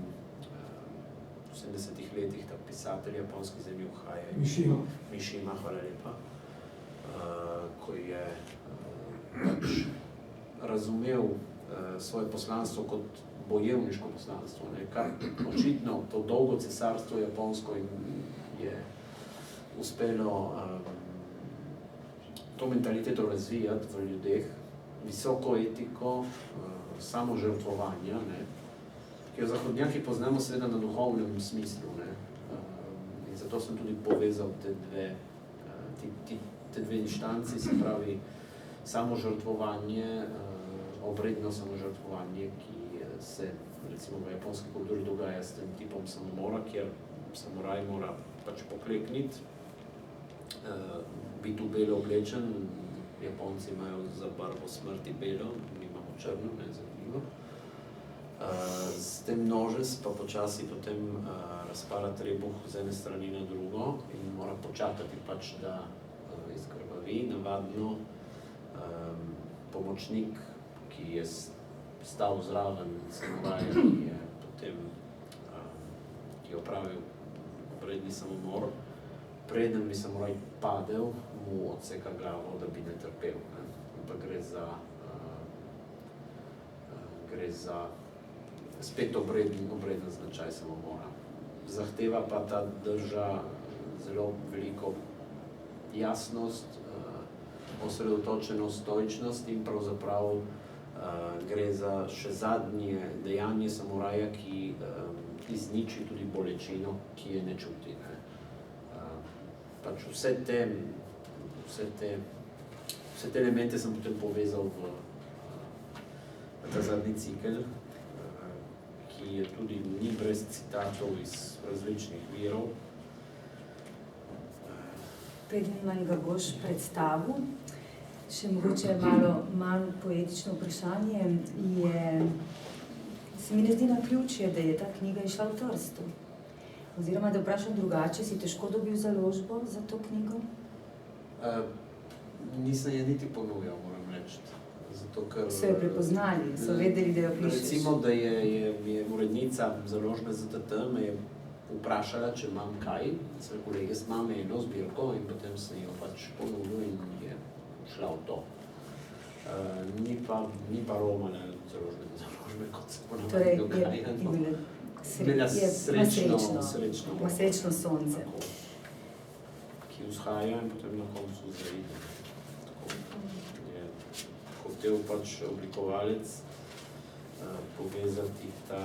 v 70-ih letih ta pisatelj japonski Zenju Hayai. Mishima, hvala lepa. Ko je pač razumel svoje poslanstvo kot bojevniško poslanstvo, ne, kar očitno to dolgo cesarstvo japonsko je uspelo to mentaliteto razvijati v ljudeh, visoko etiko, samožrtvovanja, ne, ki jo zahodnjaki poznamo seveda na duhovnem smislu, ne. In zato sem tudi povezal te dve inštanci, se pravi samožrtvovanje, obredno samožrtvovanje, ki se recimo v japonski kulturi dogaja s tem tipom samomora, kjer samuraj mora pač poklekniti, biti v belo oblečen. Japonci imajo za barvo smrti belo, mi imamo črno, ne, zanimivo. S tem nožec pa počasi potem razpala trebuh z ene strani na drugo in mora počakati pač, da izkrvavi. Navadno pomočnik, ki je stal zraven samuraja, ki je potem ki je opravil obredni samomor, preden bi samuraj padel, mu odseka glavo, da bi ne trpel. Ne? Ampak gre za spet obreden značaj samomora. Zahteva pa ta drža zelo veliko jasnost, osredotočenost, stoičnost in pravzaprav gre za še zadnje dejanje samuraja, ki izniči tudi bolečino, ki je ne čuti. Ne? Pač vse te elemente sem potem povezal v ta zadnji cikel, ki je tudi ni brez citatov iz različnih virov. Preden ga boš predstavil, še mogoče malo manj poetično vprašanje, se mi ne zdi naključje, da je ta knjiga išla v Trstu. Oziroma, da vprašam drugače, si težko dobil založbo za to knjigo? Nisem je niti ponujal, moram reči. Zato, ker so jo prepoznali, so vedeli, da jo pišeš. Recimo, da je urednica založbe ZTT me je vprašala, če imam kaj. Svoje kolege imam eno zbirko in potem sem jo pač ponudil in je šla v to. Ni pa romana založbe, kot se ponavadi dogaja. Imela srečno sonce. Ki vzhaja in potem na koncu zaide. Je hotel pač oblikovalec povezati ta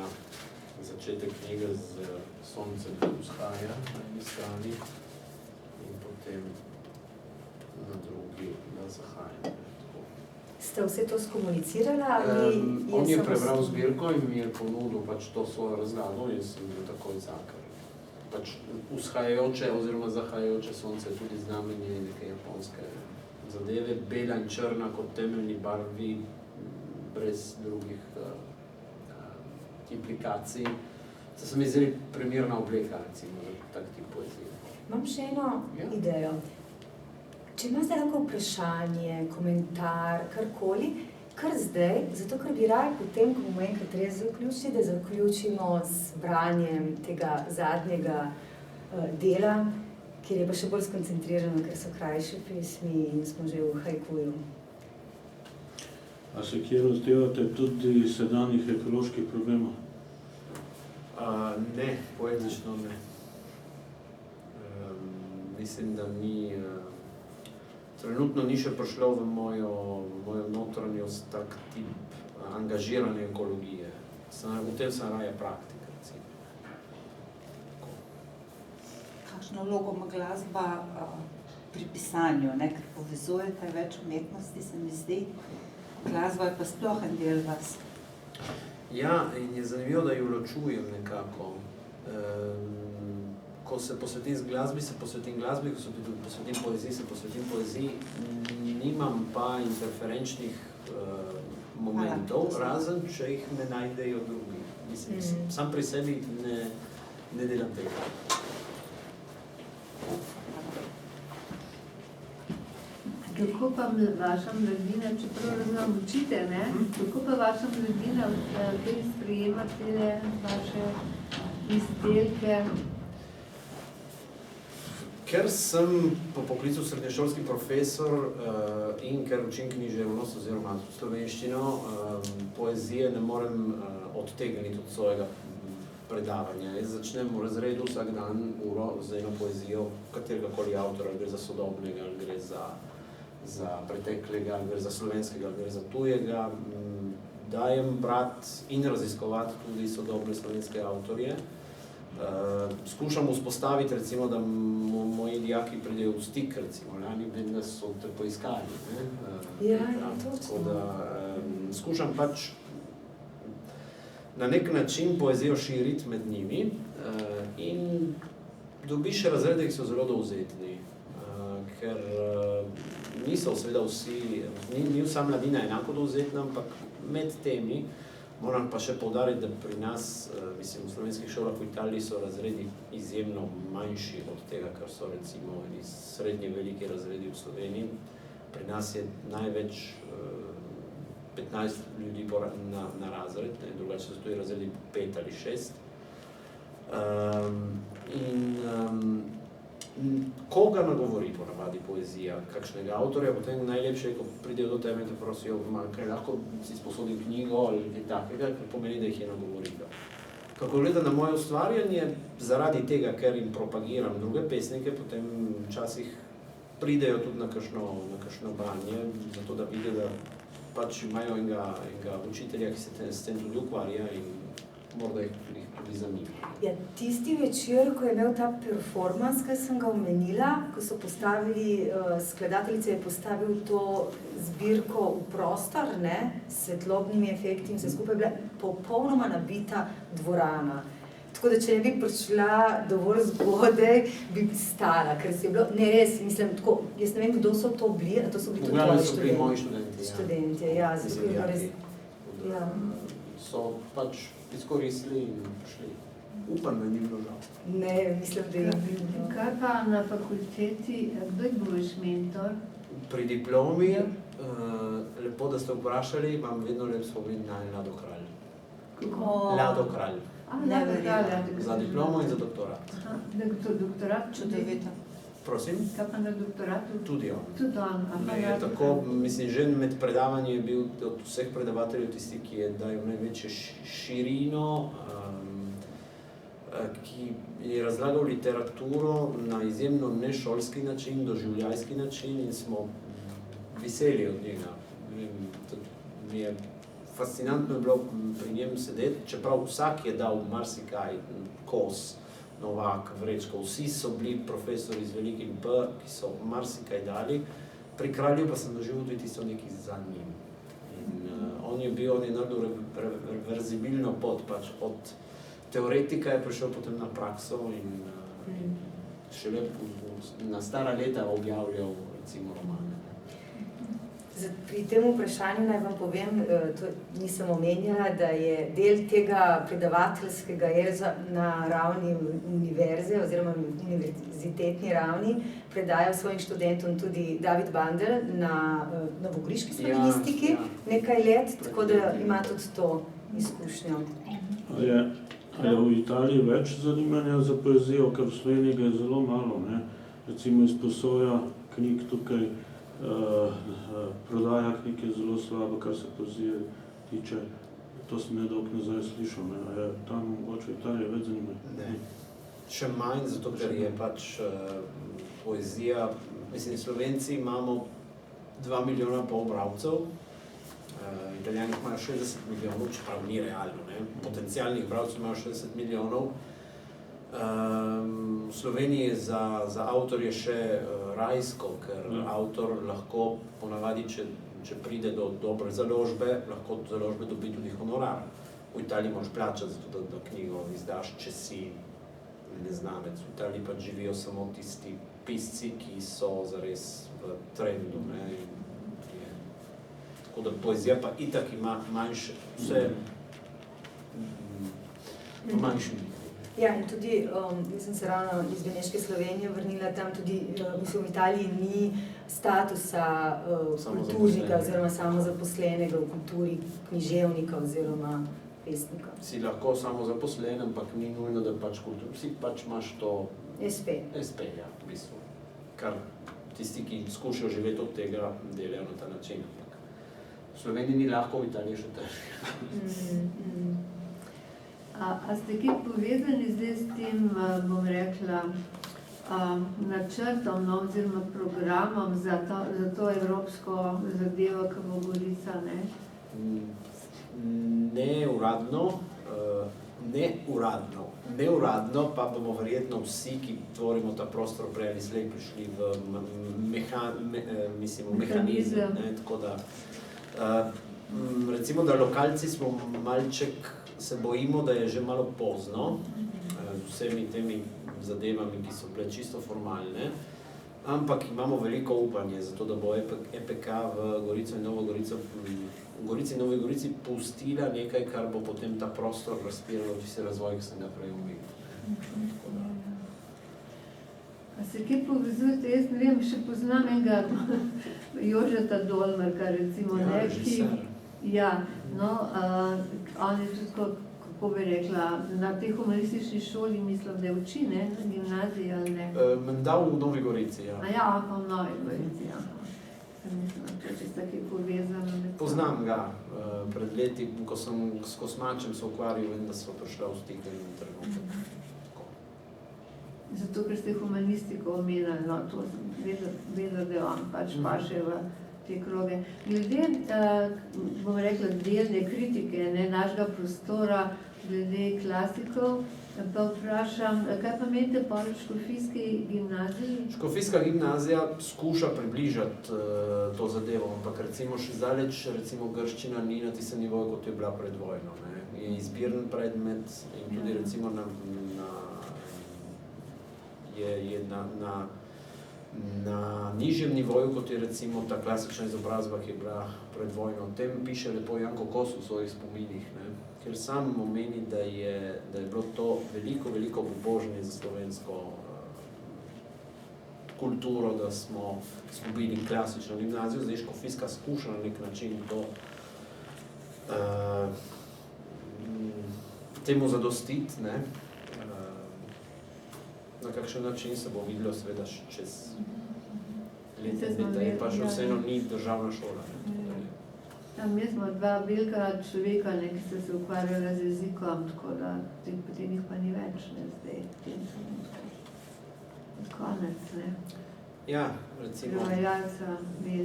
začetek knjige z soncem, ki vzhaja na eni strani in potem na drugi na zahaja. Ste vse to skomunicirala? On je prebral zbirko in mi je ponudil pač to svojo razlago in sem bil takoj zakar. Pač vzhajajoče oziroma zahajajoče sonce je tudi znamenje neke japonske zadeve, bela in črna kot temeljni barvi, brez drugih implikacij. Se mi zdi primerna obleka, recimo, za tak tip poezije. Imam še eno idejo. Če imaš lahko vprašanje, komentar, karkoli, kar zdaj, zato ker bi raje potem, ko bomo enkrat res zaključili, da zaključimo z branjem tega zadnjega dela, kjer je pa še bolj skoncentrirano, ker so krajše pesmi in smo že v haikuju. A se kje razdevate tudi sedanjih ekoloških problemov? Ne, poetično ne. Mislim, da ni... Trenutno ni še prišlo v mojo notranjost tak tip angažirane ekologije. V tem sem raje praktik, recimo. Kakšno vlogo ima glasba pri pisanju, ne? Ker povezujete več umetnosti, se mi zdi. Glasba je pa sploh en del vas. Ja, in je zanimivo, da jo ločujem nekako. Ko se posvetim glasbi, ko se posvetim poeziji, nimam pa interferenčnih momentov, razen če jih ne najdejo drugi. Mislim, sam pri sebi ne delam tega. Kako pa vaša mladina, čeprav razumem učite, ne? Kako pa vaša mladina sprejema tele vaše izdelke? Ker sem po poklicu srednješolski profesor in ker učim književnost oziroma slovenščino, poezije ne morem odtegniti od svojega predavanja. Jaz začnem v razredu vsak dan uro z eno poezijo kateregakoli avtora, gre za sodobnega, gre za preteklega, gre za slovenskega, gre za tujega. Dajem brati in raziskovati tudi sodobne slovenske avtorje. Skušam vzpostaviti, recimo, da moji dijaki pridejo v stik, recimo, lani vem, da so te poiskali. Tako da skušam pač na nek način poezijo širiti med njimi in dobiš razrede, ki so zelo dovzetni, ker niso seveda vsi, ni vsa mladina enako dovzetna, ampak med temi moram pa še poudariti, da pri nas, mislim, v slovenskih šolah v Italiji so razredi izjemno manjši od tega, kar so recimo srednje veliki razredi v Sloveniji. Pri nas je največ 15 ljudi na razred, ne, drugače so tudi razredi 5 ali 6. Koga nagovori ponavadi poezija, kakšnega avtorja, potem najlepše je, ko pridejo do tebe in te prosijo, kaj lahko si sposodim knjigo ali kaj takega, kar pomeni, da jih je nagovorilo. Kako gleda na moje ustvarjanje, zaradi tega, ker jim propagiram druge pesnike, potem včasih pridejo tudi na kakšno branje, zato da vidijo, da pač imajo enega učitelja, ki se s tem tudi ukvarja in morda jih tudi zanima. Ja, tisti večer, ko je imel ta performance, ki sem ga omenila, ko so postavili, skladateljica je postavil to zbirko v prostor, ne, s svetlobnimi efekti in vse skupaj je bila popolnoma nabita dvorana. Tako da, če ne bi prišla dovolj zgodaj, bi stala, ker se je bilo, ne res, mislim, tako, jaz ne vem, kdo so to bili, a to so bili tudi tvoji študenti. So bili moji študenti, Študentje, ja, zato je res, ja. So pač izkoristili in prišli. Upam, da ni bilo žal. Ne, mislim, da je bilo. Kaj pa na fakulteti, kdo je bil mentor? Pri diplomi, lepo, da ste vprašali, imam vedno lep spomin na Lado Kralj. Lado Kralj. Za diplomo in za doktorat. Doktorat? Čudovito. Prosim? Kaj pa na doktoratu? Tudi on. Tudi on. Tako, mislim, že med predavanjem je bil od vseh predavateljev tisti, ki je dal največjo širino, ki je razlagal literaturo na izjemno nešolski način, doživljajski način in smo veseli od njega. Mi je fascinantno je bilo pri njem sedeti, čeprav vsak je dal marsikaj, Kos, Novak, Vrečko, vsi so bili profesori z velikim P, ki so marsikaj dali. Pri Kralju pa sem doživel tudi tisto nekaj za njim. In on je naredil reverzibilno pot, pač od teoretika je prišel potem na prakso in šele na stara leta objavljal recimo romane. Pri tem vprašanju naj vam povem, to nisem omenjala, da je del tega predavateljskega jeza na ravni univerze oziroma univerzitetni ravni predajal svojim študentom tudi David Bandel na novogoriški slovenistiki nekaj let, tako da ima tudi to izkušnjo. Je v Italiji več zanimanja za poezijo, ker v Sloveniji ga je zelo malo, ne? Recimo izposoja knjig tukaj, prodaja knjig je zelo slaba, kar se poezije tiče. To sem nedolgo nazaj slišal, ne? A je tam mogoče v Italiji več zanimanja? Ne. Še manj, zato ker je pač poezija, mislim, Slovenci imamo 2,5 milijona bralcev, Italijani imajo 60 milijonov, čeprav ni realno, ne? Potencialnih bralcev imajo 60 milijonov. V Sloveniji za avtorje še rajsko, ker avtor lahko ponavadi, če pride do dobre založbe, lahko od založbe dobi tudi honorar. V Italiji moraš plačati za to, da knjigo izdaš, če si neznanec. V Italiji pa živijo samo tisti pisci, ki so zares v trendu, ne? Tako da poezija pa itak ima manjše, vse manjši. Ja, in tudi, jaz sem se ravno iz Beneške Slovenije vrnila, tam tudi, mislim, v Italiji ni statusa kulturnika oziroma samozaposlenega v kulturi, književnika oziroma pesnika. Si lahko samozaposlen, ampak ni nujno, da pač si pač imaš to SP, ja, v bistvu. Kar tisti, ki skušajo živeti od tega, delajo na ta način. V Sloveniji ni lahko, v Italiji še težko. A ste kaj povezani zdaj s tem, bom rekla, načrtom, oziroma programom za to evropsko zadevo, ki bo Gorica, ne? Neuradno pa bomo verjetno vsi, ki tvorimo ta prostor, prej ali slej prišli v mehanizem, ne, tako da recimo, da lokalci smo malček se bojimo, da je že malo pozno z vsemi temi zadevami, ki so bile čisto formalne, ampak imamo veliko upanje za to, da bo EPK v Gorico in Novo Gorico, v Gorici in Novi Gorici pustila nekaj, kar bo potem ta prostor razpiralo vse razvoj, ki sem ga prej omenil. A se kaj povezujete? Jaz ne vem, še poznam enega Jožeta Dolmarka, recimo, ne, Ja, no, on je tudi, kako bi rekla, na tej humanistični šoli, mislim, da je uči, ne, na gimnaziji ali ne? Menda v Novi Gorici, ja. A ja, pa v Novi Gorici, ja. Mislim, če je tako povezano. Poznam ga. Pred leti, ko sem s Kosmačem se ukvarjal, vem, da so prišla v stik in trenutek. Zato, ker ste humanistiko omenili, no, to sem vedela, da je on pač paše v te kroge. Glede, bom rekla, delne kritike, ne, našega prostora, glede klasikov, pa vprašam, kaj pa menite po Škofijski gimnaziji? Škofijska gimnazija skuša približati to zadevo, ampak recimo še zdaleč, recimo grščina ni na tistem nivoju, kot je bila pred vojno, ne. Je izbiren predmet in tudi recimo je na nižjem nivoju, kot je recimo ta klasična izobrazba, ki je bila pred vojno. O tem piše lepo Janko Kos v svojih spominih, ne, ker sam omeni, da je bilo to veliko pobožnje za slovensko kulturo, da smo izgubili klasično gimnazijo. Zdaj Škofijska skuša na nek način to temu zadostiti, ne. Na kakšen način se bo videlo seveda čez leta, pa še vseeno ni državna šola. Mi smo dva velika človeka, ne, ki ste se ukvarjala z jezikom, tako da potem jih pa ni več, ne, zdaj, v tem trenutku. Konec, ne. Ja, recimo,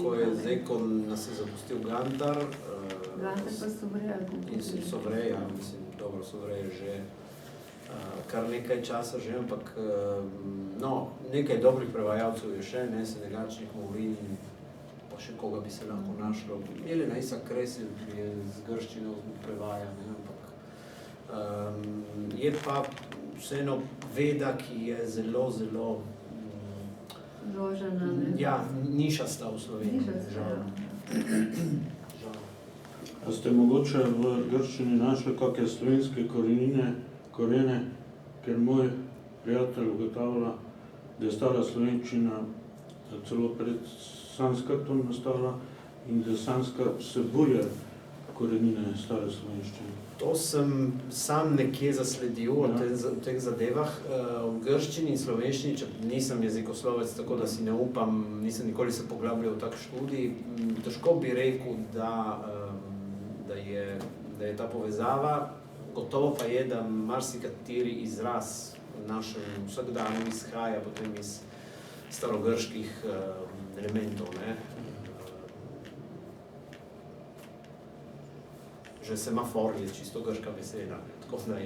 ko je zdaj, ko nas je zapustil Gantar, Gantar pa Sovrej, in Sovrej, ja, mislim, dobro, Sovrej je že kar nekaj časa že, ampak no, nekaj dobrih prevajalcev je še, ne, Senegalčnik, Mourin, pa še koga bi se lahko našlo. Jelena Isak Kresil, ki je z grščino prevaja, ne, ampak je pa vseeno veda, ki je zelo Zložena, ne? Ja, nišasta v Sloveniji, žal. A ste mogoče v grščini našli kakšne slovenske korene, ker moj prijatelj ugotavlja, da je stara slovenščina celo pred sanskrtom nastala in da sanskrt vsebuje korenine stare slovenščine. To sem sam nekje zasledil o teh zadevah. V grščini in slovenščini, če nisem jezikoslovec, tako da si ne upam, nisem nikoli se poglabljal v tak študij, težko bi rekel, da je ta povezava. Gotovo pa je, da marsikateri izraz v našem vsakdanu izhaja potem iz starogrških elementov, ne. Že semafor je čisto grška beseda, tako da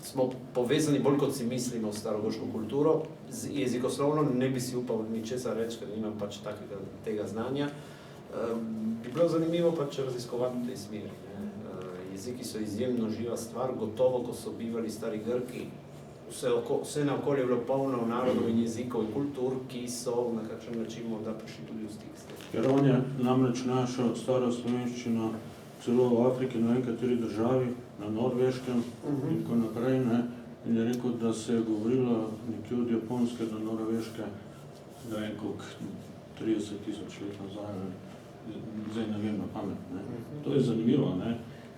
smo povezani bolj, kot si mislimo, s starogrško kulturo. Jezikoslovno ne bi si upal ničesar reči, ker nimam pač tega znanja. Bi bilo zanimivo pač raziskovati v tej smeri. Jeziki so izjemno živa stvar, gotovo, ko so bivali stari Grki, vse naokolje je bilo polno narodov in jezikov in kultur, ki so na kakšen način morda prišli tudi v stik s tem. Ker on je namreč našel staro slovenščino celo v Afriki, na kateri državi, na Norveškem in tako naprej, ne, in je rekel, da se je govorilo nekje od Japonske do Norveške, da je koliko 30,000 let nazaj, zdaj ne vem na pamet, ne. To je zanimivo, ne.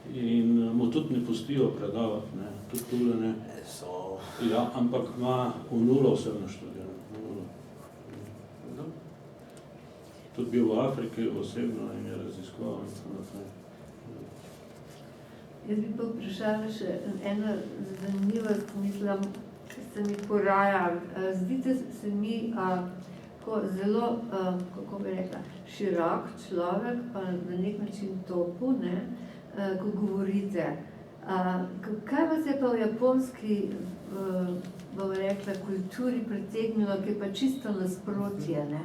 In mu tudi ne pustijo predavati, ne, tudi tule ne. Ja, ampak ima v nulo vse naštudirano, v nulo. Tudi bil v Afriki osebno in je raziskoval in tako naprej. Jaz bi pa vprašala še eno zanimivost, mislim, ki se mi poraja. Zdite se mi zelo, kako bi rekla, širok človek, pa na nek način topu, ne, ko govorite. Kaj vas je pa v japonski, bom rekla, kulturi pritegnilo, ki je pa čisto nasprotje, ne?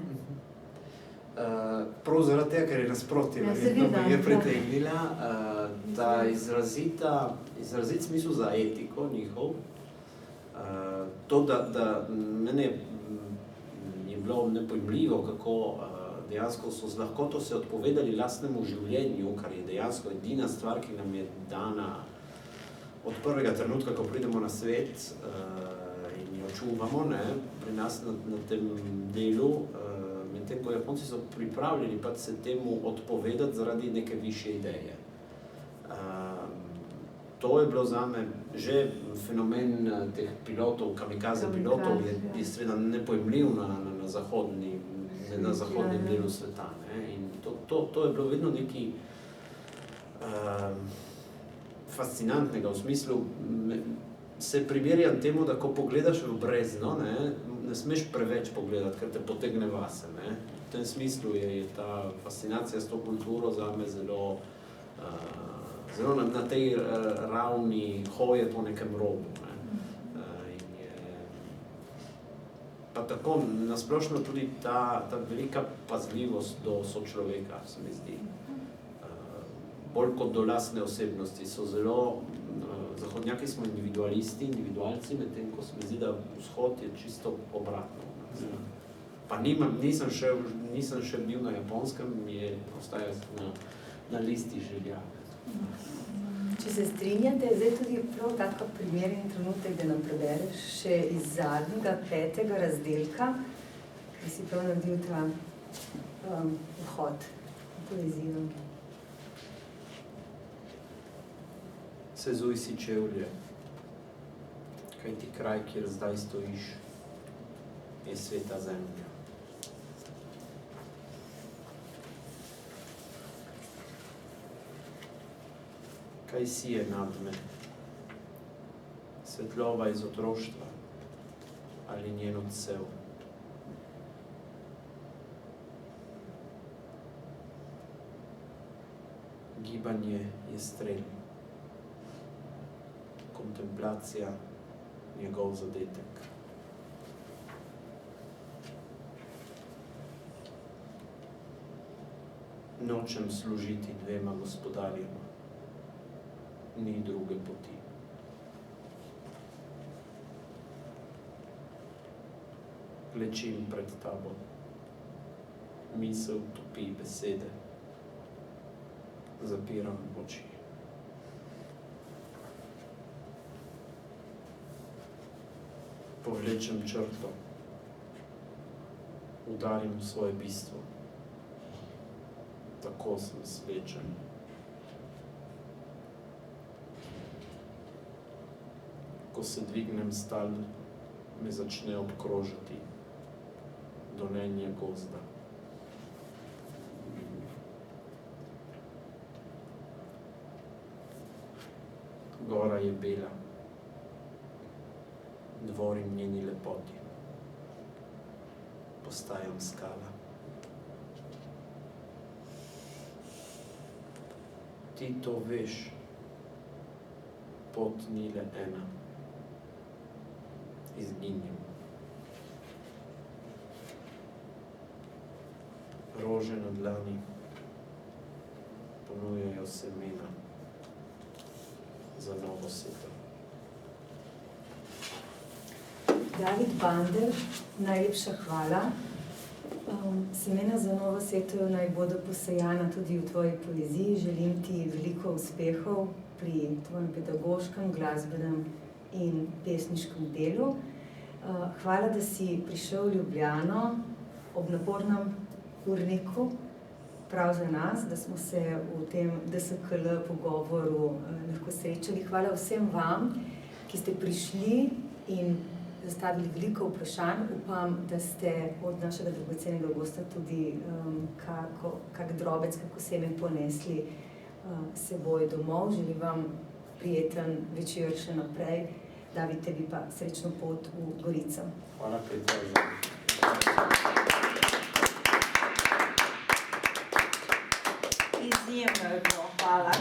Prav zaradi tega, ker je nasprotje, verjetno me je pritegnila, ta izrazit smisel za etiko njihov. To, da mene je bilo nepojmljivo, kako dejansko so z lahkoto se odpovedali lastnemu življenju, kar je dejansko edina stvar, ki nam je dana od prvega trenutka, ko pridemo na svet in jo čuvamo, ne, pri nas na tem delu, med medtem ko Japonci so pripravljeni pač se temu odpovedati zaradi neke višje ideje. To je bilo zame že fenomen teh pilotov, kamikaze pilotov, je seveda nepojemljiv na zahodnem delu sveta. Ne? In to je bilo vedno nekaj fascinantnega, v smislu, se primerjam temu, da ko pogledaš v brezno, ne smeš preveč pogledati, ker te potegne vase. Ne? V tem smislu je ta fascinacija s to kulturo zame zelo na tej ravni hoje po nekem robu. Ne? In je pa tako nasplošno tudi ta velika pazljivost do sočloveka, se mi zdi. Bolj kot do lastne osebnosti so zelo, zahodnjaki smo individualisti, individualci, medtem ko se mi zdi, da vzhod je čisto obratno. Pa nisem še bil na Japonskem, mi je ostaja na listi želja. Če se strinjate, zdaj tudi prav tako primeren trenutek, da nam prebereš še iz zadnjega, 5. razdelka, ki si prav naredil ta vhod v poezijo. Sezuj si čevlje, kajti kraj, kjer zdaj stojiš, je sveta zemlja. Kaj sije nad me? Svetlova iz otroštva ali njen odsev? Gibanje je strel. Kontemplacija, njegov zadetek. Nočem služiti dvema gospodarjema, ni druge poti. Klečim pred tabo, misel topi besede, zapiram oči. Povlečem črto, udarim svoje bistvo, tako sem svečen. Ko se dvignem stal, me začne obkrožati donenje gozda. Gora je bela, dvorim njeni lepoti, postajam skala. Ti to veš, pot ni le ena, izginjem. Rože na dlani ponujajo semena za novo setev. David Bander, najlepša hvala. Semena za novo setev naj bodo posejana tudi v tvoji poeziji. Želim ti veliko uspehov pri tvojem pedagoškem, glasbenem in pesniškem delu. Hvala, da si prišel v Ljubljano ob napornem urniku, prav za nas, da smo se v tem DSKL pogovoru lahko srečali. Hvala vsem vam, ki ste prišli in zastavili veliko vprašanj. Upam, da ste od našega dragocenega gosta tudi kak drobec, kako seme ponesli seboj domov. Želim vam prijeten večer še naprej. David, tebi pa srečno pot v Gorico. Hvala, Petra. Izjemno je bilo, hvala.